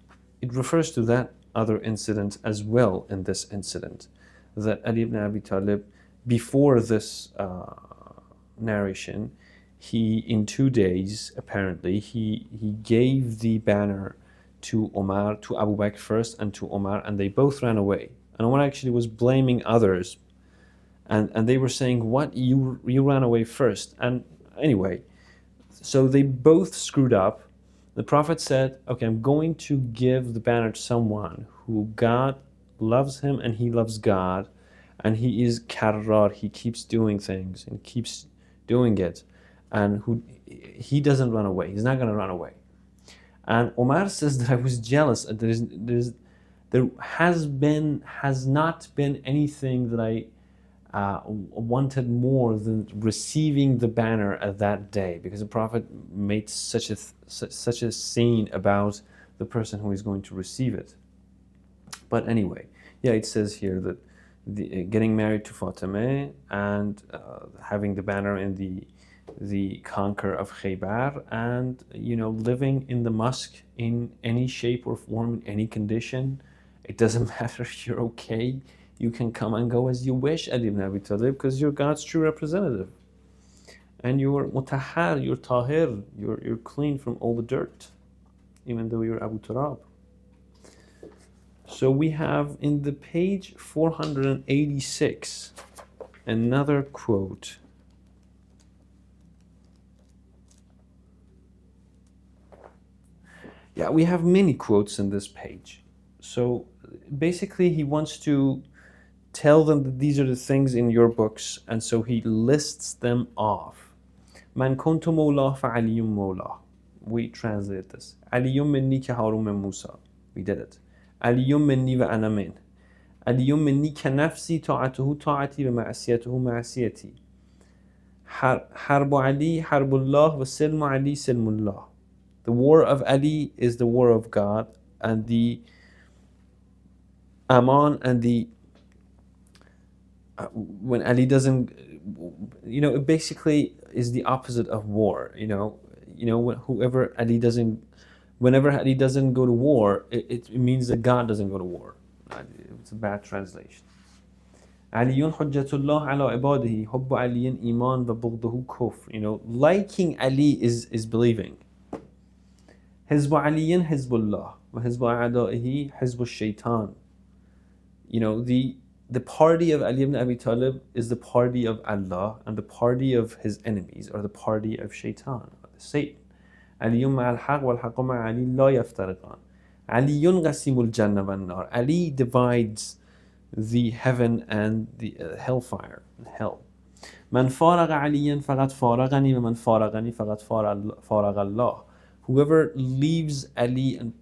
refers to that other incident as well in this incident, that Ali ibn Abi Talib, before this narration, he, in 2 days, apparently, he gave the banner to Omar, to Abu Bakr first, and to Omar, and they both ran away. And Omar actually was blaming others, and they were saying, what, you ran away first? And anyway, so they both screwed up. The Prophet said, okay, I'm going to give the banner to someone who God loves him and he loves God, and he is karrar, he keeps doing things and keeps doing it, and who he doesn't run away, he's not going to run away. And Omar says that I was jealous. There has not been anything that I wanted more than receiving the banner at that day, because the Prophet made such a scene about the person who is going to receive it. But anyway, yeah, it says here that getting married to Fateme and having the banner in the conquer of Khaybar, and living in the mosque in any shape or form, in any condition. It doesn't matter, you're okay. You can come and go as you wish, Ali ibn Abi Talib, because you're God's true representative. And you're mutahhar, you're tahir, you're clean from all the dirt, even though you're Abu Turab. So we have in the page 486 another quote. Yeah, we have many quotes in this page. So basically he wants to tell them that these are the things in your books, and so he lists them off. Man kuntu mawla fa aliyum mawla. We translate this. Aliyum minni ka Harun min Musa. We did it. Aliyum minni wa ana min. Aliyum minni ka nafsi ta'atuhu ta'ati wa ma'asiyatuhu ma'asiyati. Harbu Ali harbullah wa silmu Ali silmullah. The war of Ali is the war of God, and the Aman and the when Ali doesn't, it basically is the opposite of war. Whenever Ali doesn't go to war, it means that God doesn't go to war. It's a bad translation. Aliyun hujjatullah ala ibadihi, hubbu aliyin iman wa bughduhu kufr. Liking Ali is believing. Hizbu aliyin hizbullah wa hizbu a'da'ihi hizbu shaitan. the party of Ali ibn Abi Talib is the party of Allah, and the party of his enemies are the party of Shaitan, Satan. Ali مع الحق والحق مع علي لا يفترقان. علي قسيم الجنة والنار. Ali divides the heaven and the hellfire, hell. من فارق عليا فقد فارقني ومن فارقني فقد فارق الله. Whoever leaves Ali and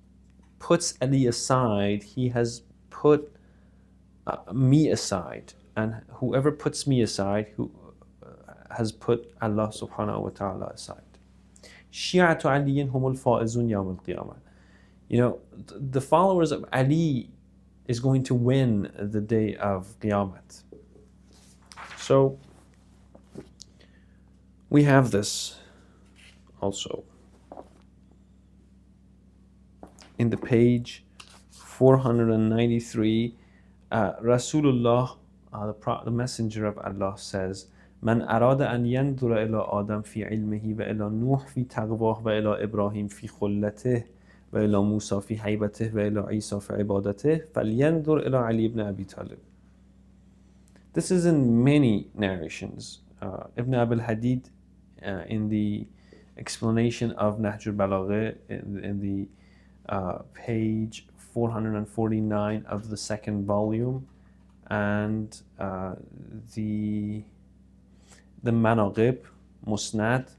puts Ali aside, he has put me aside, and whoever puts me aside, who has put Allah subhanahu wa ta'ala aside. شيعة علي هم الفائزون يوم القيامة. The followers of Ali is going to win the day of Qiyamah. So we have this also in the page 493. Rasulullah, the messenger of Allah, says, من أراد أن ينظر إلى آدم في علمه وإلى نوح في تقواه وإلى إبراهيم في خلته وإلى موسى في هيبته وإلى عيسى في عبادته فلينظر إلى علي ibn Abi Talib. This is in many narrations. Ibn Abil Hadid, in the explanation of Nahj al-Balagha, in the page 449 of the second volume, and the Manaqib, Musnad,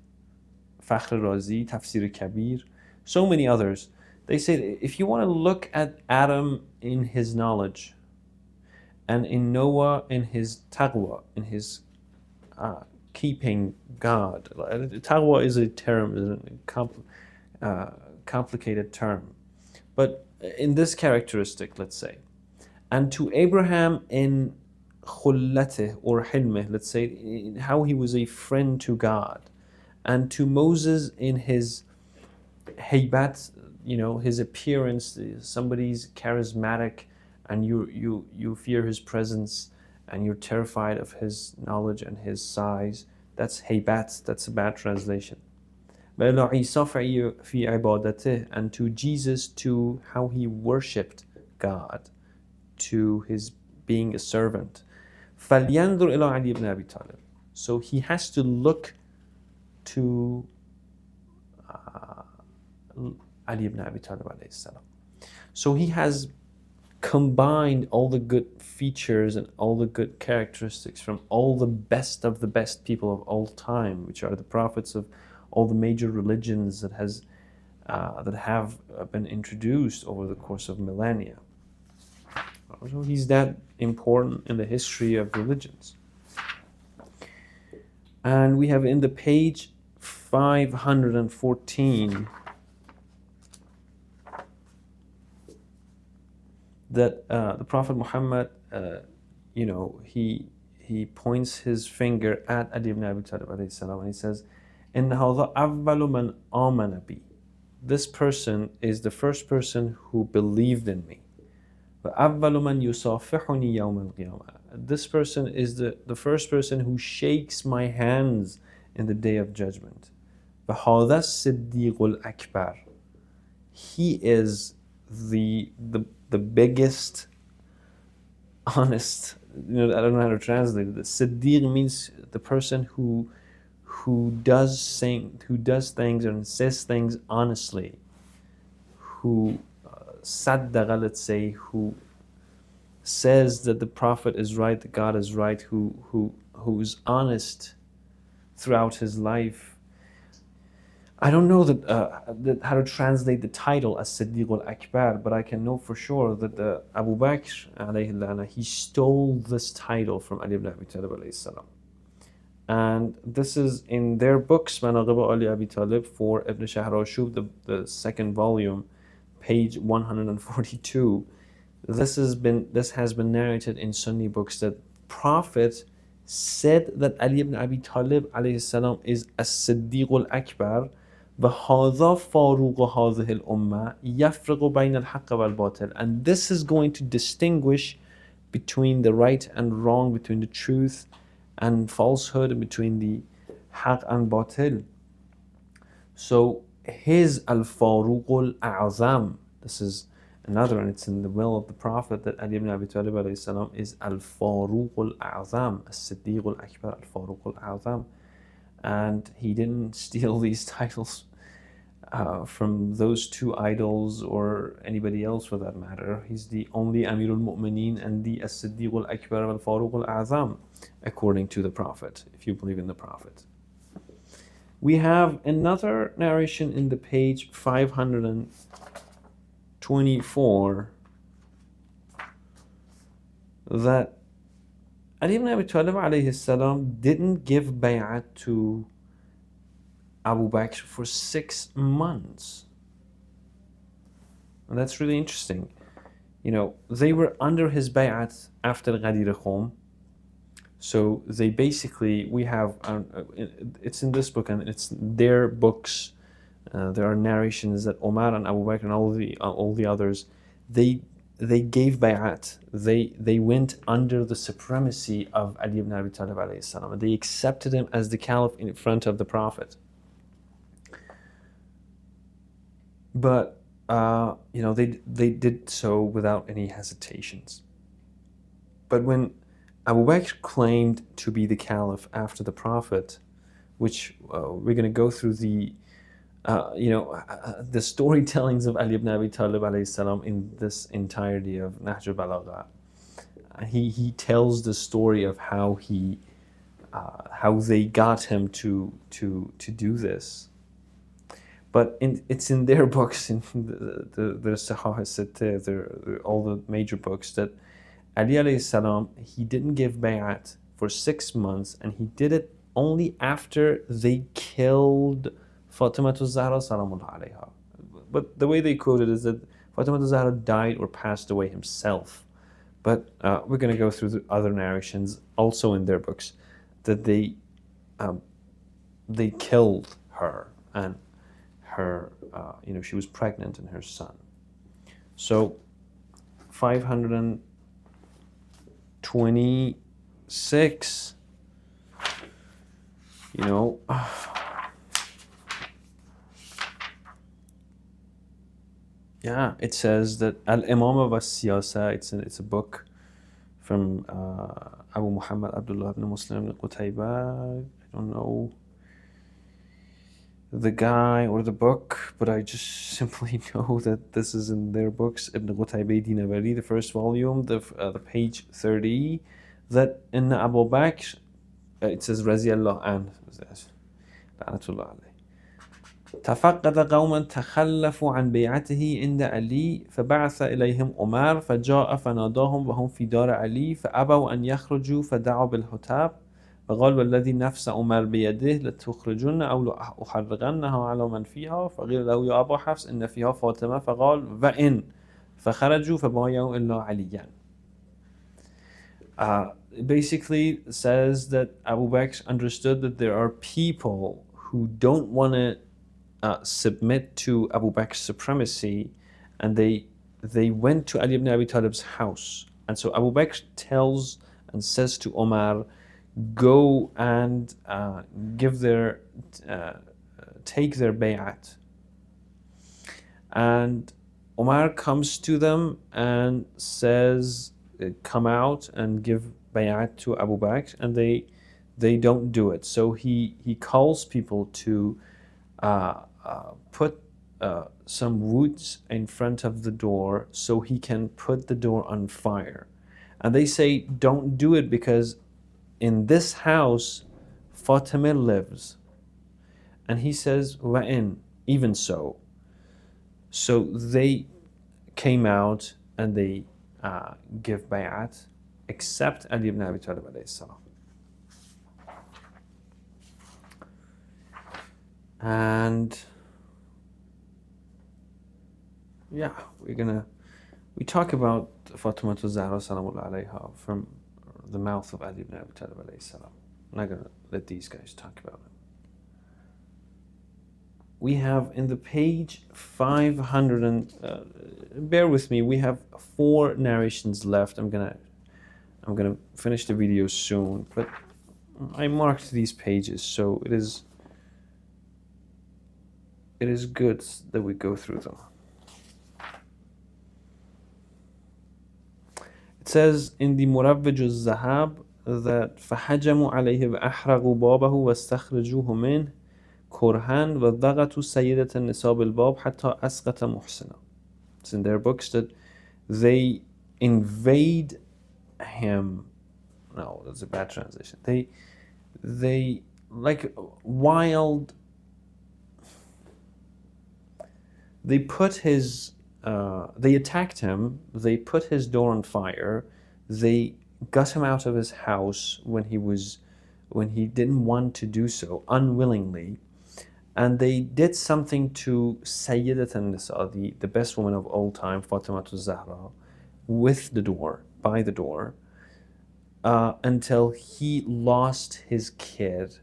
Fakhr Razi, Tafsir Kabir, so many others. They say if you want to look at Adam in his knowledge, and in Noah in his taqwa, in his keeping God. Taqwa is a term, a complicated term. But in this characteristic, let's say, and to Abraham in khullatih or hilmih, let's say, how he was a friend to God, and to Moses in his haybat, his appearance, somebody's charismatic, and you fear his presence, and you're terrified of his knowledge and his size. That's haybat, that's a bad translation. And to Jesus, to how he worshipped God, to his being a servant. So he has to look to Ali ibn Abi Talib alayhi salam. So he has combined all the good features and all the good characteristics from all the best of the best people of all time, which are the prophets of all the major religions that have been introduced over the course of millennia. So he's that important in the history of religions. And we have in the page 514 that the Prophet Muhammad, he points his finger at Ali ibn Abi Talib alayhi salam, and he says, "Inna hadha awwalu man amana bi." This person is the first person who believed in me. وَأَوَّلُ مَنْ يُصَافِحُنِي يَوْمَ الْقِيَامَةِ. This person is the first person who shakes my hands in the day of judgment. فَهَذَا الصِّدِّيقُ الْأَكْبَرُ. He is the biggest, honest, I don't know how to translate it. The Siddiq means the person who does things and says things honestly, who saddaqa, let's say, who says that the Prophet is right, that God is right, who's honest throughout his life. I don't know how to translate the title as Siddiq al-Akbar, but I can know for sure that Abu Bakr alayhi lana, he stole this title from Ali ibn Abi Talib alayhi salam. And this is in their books, Manaqib Ali Abi Talib for Ibn Shahrashub, the second volume, page 142. This has been narrated in Sunni books that Prophet said that Ali ibn Abi Talib alayhi salam is as-Siddiq al-Akbar, وَهَذَا فَارُوقُ هَذِهِ الْأُمَّةِ يَفْرِقُ بَيْنَ الْحَقِّ وَالْبَاطِلِ. And this is going to distinguish between the right and wrong, between the truth and falsehood, and between the haq and batil. So his al-Faruq al-A'zam, this is another, and it's in the will of the Prophet, that Ali ibn Abi Talib alayhi salam is al-Faruq al-A'zam, as-Siddiq al-Akbar, al-Faruq al-A'zam. And he didn't steal these titles from those two idols or anybody else for that matter. He's the only Amirul Mu'mineen and the As-Siddiq al-Akbar al-Faruq al-A'zam, according to the Prophet, if you believe in the Prophet. We have another narration in the page 524 that Ali ibn Abi Talib alayhi salam didn't give bay'at to Abu Bakr for 6 months. And that's really interesting. You know, they were under his bay'at after Ghadir Khum. So they basically, we have, it's in this book and it's their books. There are narrations that Omar and Abu Bakr and all the others, they gave bay'at. They went under the supremacy of Ali ibn Abi Talib alayhi salam. They accepted him as the caliph in front of the Prophet. But you know, they did so without any hesitations. But when Abu Bakr claimed to be the caliph after the Prophet, which we're going to go through the the storytellings of Ali ibn Abi Talib alayhi salam in this entirety of Nahj al-Balagha. He tells the story of how they got him to do this. But it's in their books, in the Sahih Sittah, all the major books, that Ali alayhi salam, he didn't give bay'at for 6 months, and he did it only after they killed Fateme Zahra salamullah alayha. But the way they quote it is that Fateme Zahra died or passed away himself. But we're going to go through the other narrations, also in their books, that they killed her, and her, she was pregnant and her son. So 526, yeah, it says that Al-Imam wa Siyasa, it's a book from Abu Muhammad Abdullah ibn Muslim ibn Qutayba. I don't know the guy or the book, but I just simply know that this is in their books, Ibn Qutayba Dinawari, the first volume, the page 30, that in Abu Bakr, it says Raziyallahu anhu, La'natullah alayh. تفقد قوما تخلفوا عن بيعته عند علي فبعث إليهم عمر فجاء فناداهم وهم في دار علي فأبوا أن يخرجوا فدعوا بالحتاب فقال والذي نفس عمر بيده لتخرجن أو لأحرقنها على من فيها فقيل له يا أبا حفص إن فيها فاطمة فقال وإن فخرجوا فبايعوا إلا عليا. Basically says that Abu Bakr understood that there are people who don't want to submit to Abu Bakr's supremacy, and they went to Ali ibn Abi Talib's house. And so Abu Bakr tells and says to Omar, go and take their bay'at. And Omar comes to them and says, come out and give bay'at to Abu Bakr, and they don't do it. So he calls people to put some woods in front of the door so he can put the door on fire. And they say, don't do it because in this house Fateme lives. And he says, wa'in, even so. So they came out and they give bay'at, except Ali ibn Abi Talib alayhi salam. And yeah, we talk about Fatuma Zahra salamullah alayha from the mouth of Ali ibn Abi Talib alayhi salam. I'm not going to let these guys talk about it. We have in the page 500, and bear with me, we have 4 narrations left. I'm gonna finish the video soon, but I marked these pages, so it is good that we go through them. says in the Muravvaj al-Zahab that فَحَجَمُوا عَلَيْهِ وَأَحْرَقُوا بَابَهُ وَاسْتَخْرَجُوهُ مِنْهُ كُرْهًا وَضَغَطُوا سَيِّدَةَ النِّسَاءِ بِالْبَابِ حَتَّى أَسْقَطَ مُحْسِنًا. It's in their books that they invade him. No, that's a bad translation. They like wild. They put his. They attacked him. They put his door on fire. They got him out of his house when he didn't want to do so, unwillingly, and they did something to Sayyidat an-Nisa, the best woman of all time, Fatima Zahra, with the door, by the door, until he lost his kid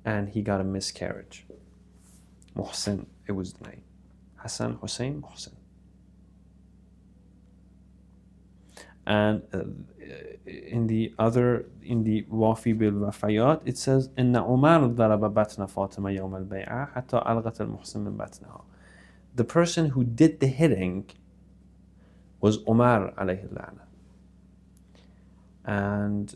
and he got a miscarriage. Muhsin, it was the name. Hassan, Hussein, Muhsin. And in the Wafi bil Wafayat, it says, "Inna Umar daraba batna Fatima yawm al-bay'ah hatta alghat al-Muhsin min batnaha." The person who did the hitting was Umar alayhi la'na. And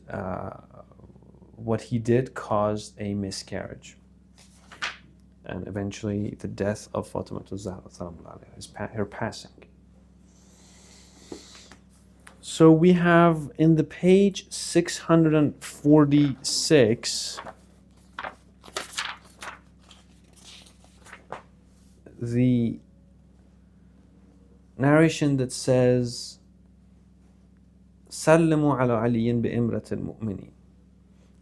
what he did caused a miscarriage. And eventually the death of Fatima Zahra, her passing. So we have in the page 646 the narration that says سلموا على علي بإمرة المؤمنين.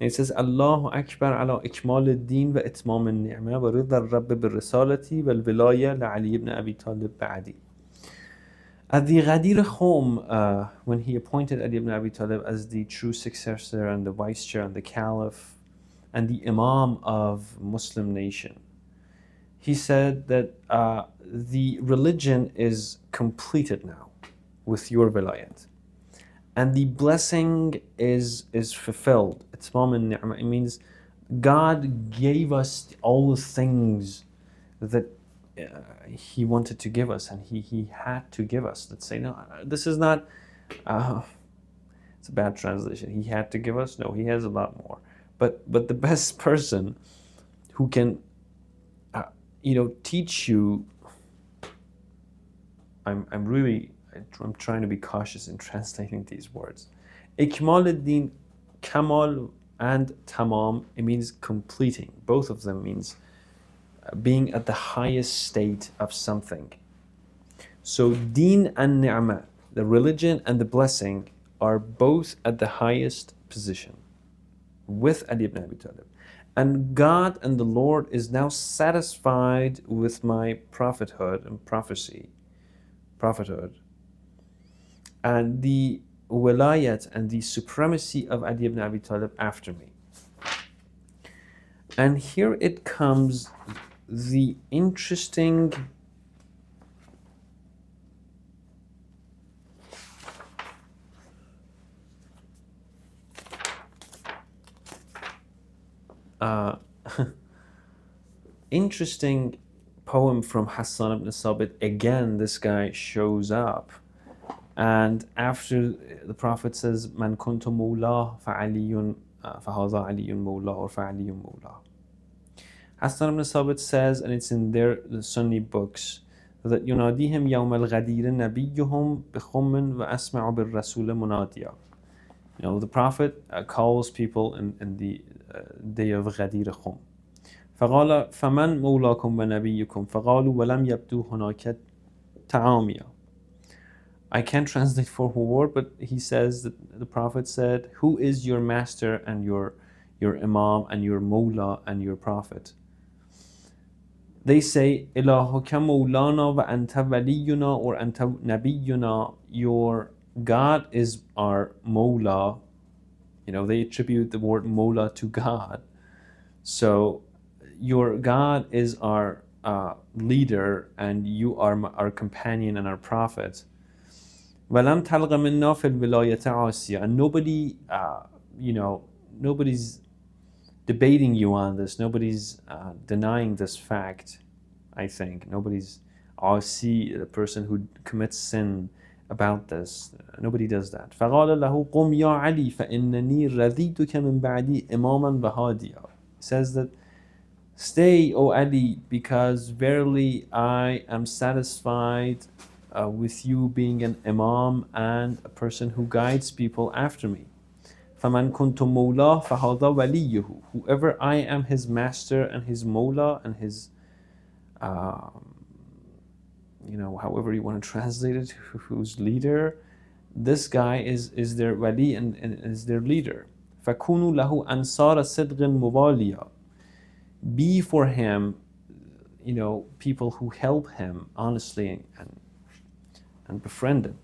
It says الله أكبر على إكمال الدين وإتمام النعمة ورضا الرب بالرسالة والولاية لعلي بن أبي طالب بعدي. At the Ghadir Khum, when he appointed Ali ibn Abi Talib as the true successor and the vice chair and the caliph and the Imam of Muslim nation, he said that the religion is completed now with your vilayat. And the blessing is fulfilled. Itmam al-ni'mah. It means God gave us all the things that he wanted to give us, and he had to give us. Let's say, no, this is not, it's a bad translation. He had to give us? No, he has a lot more. But the best person who can, teach you, I'm trying to be cautious in translating these words. Ikmal ad-din, kamal and tamam, it means completing. Both of them means being at the highest state of something. So deen and ni'mah, the religion and the blessing, are both at the highest position with Ali ibn Abi Talib. And God and the Lord is now satisfied with my prophethood and prophethood, and the wilayat and the supremacy of Ali ibn Abi Talib after me. And here it comes, the interesting interesting poem from Hassan ibn Sabit. Again, this guy shows up, and after the Prophet says, "Man kuntu mawla fa'aliyun fahadha aliyun mawla or fa'aliyun mawla." Hassan ibn Sabit says, and it's in the Sunni books, that يناديهم يوم الغدير نبيهم بخم وأسمع بالرسول مناديا. The Prophet calls people in the day of Ghadir Khum. فقال فمن مولاكم ونبيكم فقالوا ولم يبدو هناك تعاميا. I can't translate for word, but he says that the Prophet said, who is your master and your Imam and your Mawla and your Prophet? They say, إلهك مولانا وأنت ولينا or أنت نبينا. Your God is our Mawla. They attribute the word Mawla to God. So your God is our leader, and you are our companion and our prophet. وَلَمْ تَلْغَ مِنَّا فِي الْوِلَايَةِ عَاسِيًا. And nobody, nobody's debating you on this. Nobody's denying this fact, I think. Nobody's asi, the person who commits sin about this. Nobody does that. فَقَالَ لَهُ قُمْ يَا عَلِي فَإِنَّنِي رَضِيتُكَ مِنْ بَعْدِي إِمَامًا وَهَادِيًا. Says that, stay, O Ali, because verily I am satisfied with you being an imam and a person who guides people after me. فَمَنْ كُنْتُ مَوْلَاهُ فَهَذَا وَلِيُّهُ. Whoever I am his master and his mawla and his, however you want to translate it, whose leader, this guy is their wali and is their leader. فَكُونُوا لَهُ أَنصَارَ صِدْقٍ مُوَالِيًا. Be for him, people who help him honestly and befriend him.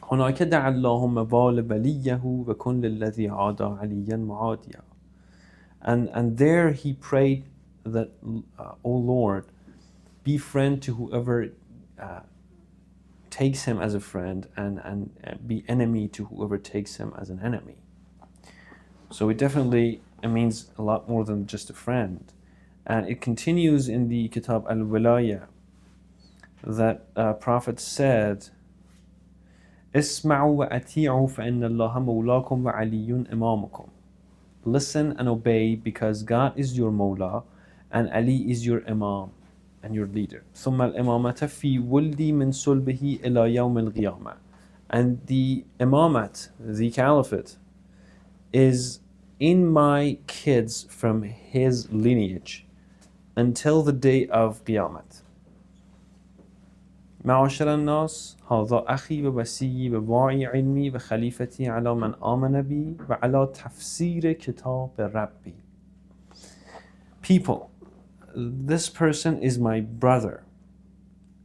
هناك دعا اللهم بال بليه وكن للذي عادى عليا معاديا. And there he prayed that, O Lord, be friend to whoever takes him as a friend, and be enemy to whoever takes him as an enemy. So it means a lot more than just a friend. And it continues in the Kitab al-Wilaya that Prophet said, اسمعوا وأطيعوا فإن الله مولاكم وعلي إمامكم. Listen and obey, because God is your Mawla and Ali is your Imam and your leader. ثم الإمامة في ولدي من صلبه إلى يوم القيامة. And the Imamat, the Caliphate, is in my kids from his lineage until the day of Qiyamah. معاشر الناس هذا أخي ووسيي وواعي علمي وخليفتي على من آمن بي وعلى تفسير كتاب ربي. People, this person is my brother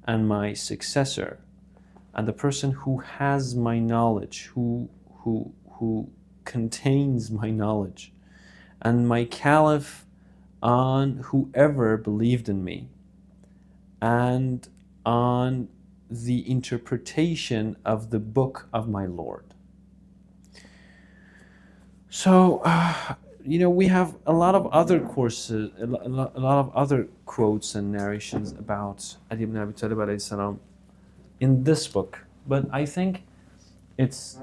and my successor, and the person who has my knowledge, who contains my knowledge, and my caliph on whoever believed in me, and on the interpretation of the book of my Lord. So, we have a lot of other courses, a lot of other quotes and narrations about Ali ibn Abi Talib alayhi salam in this book, but I think it's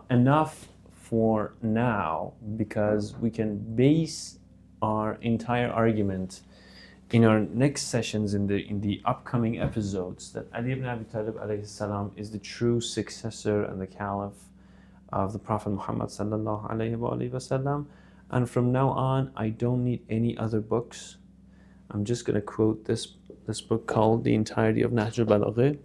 enough for now, because we can base our entire argument in our next sessions, in the upcoming episodes, that Ali ibn Abi Talib alayhi salam is the true successor and the caliph of the Prophet Muhammad sallallahu alayhi wa sallam. And from now on, I don't need any other books. I'm just going to quote this book called The Entirety of Nahj al-Balagha,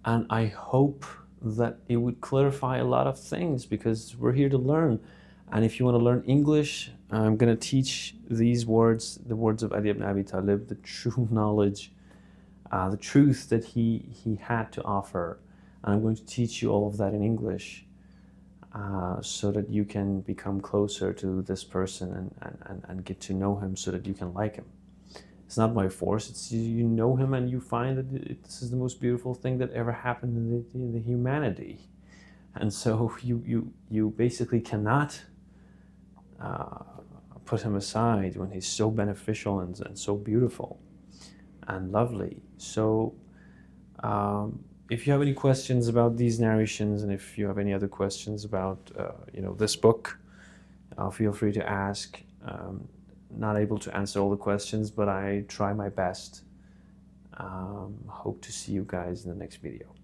and I hope that it would clarify a lot of things, because we're here to learn. And if you want to learn English, I'm going to teach these words, the words of Ali ibn Abi Talib, the true knowledge, the truth that he had to offer. And I'm going to teach you all of that in English, so that you can become closer to this person and get to know him, so that you can like him. It's not by force, it's you know him and you find that this is the most beautiful thing that ever happened in the humanity. And so you basically cannot put him aside when he's so beneficial and so beautiful and lovely. So if you have any questions about these narrations, and if you have any other questions about this book, feel free to ask. Not able to answer all the questions, but I try my best. Hope to see you guys in the next video.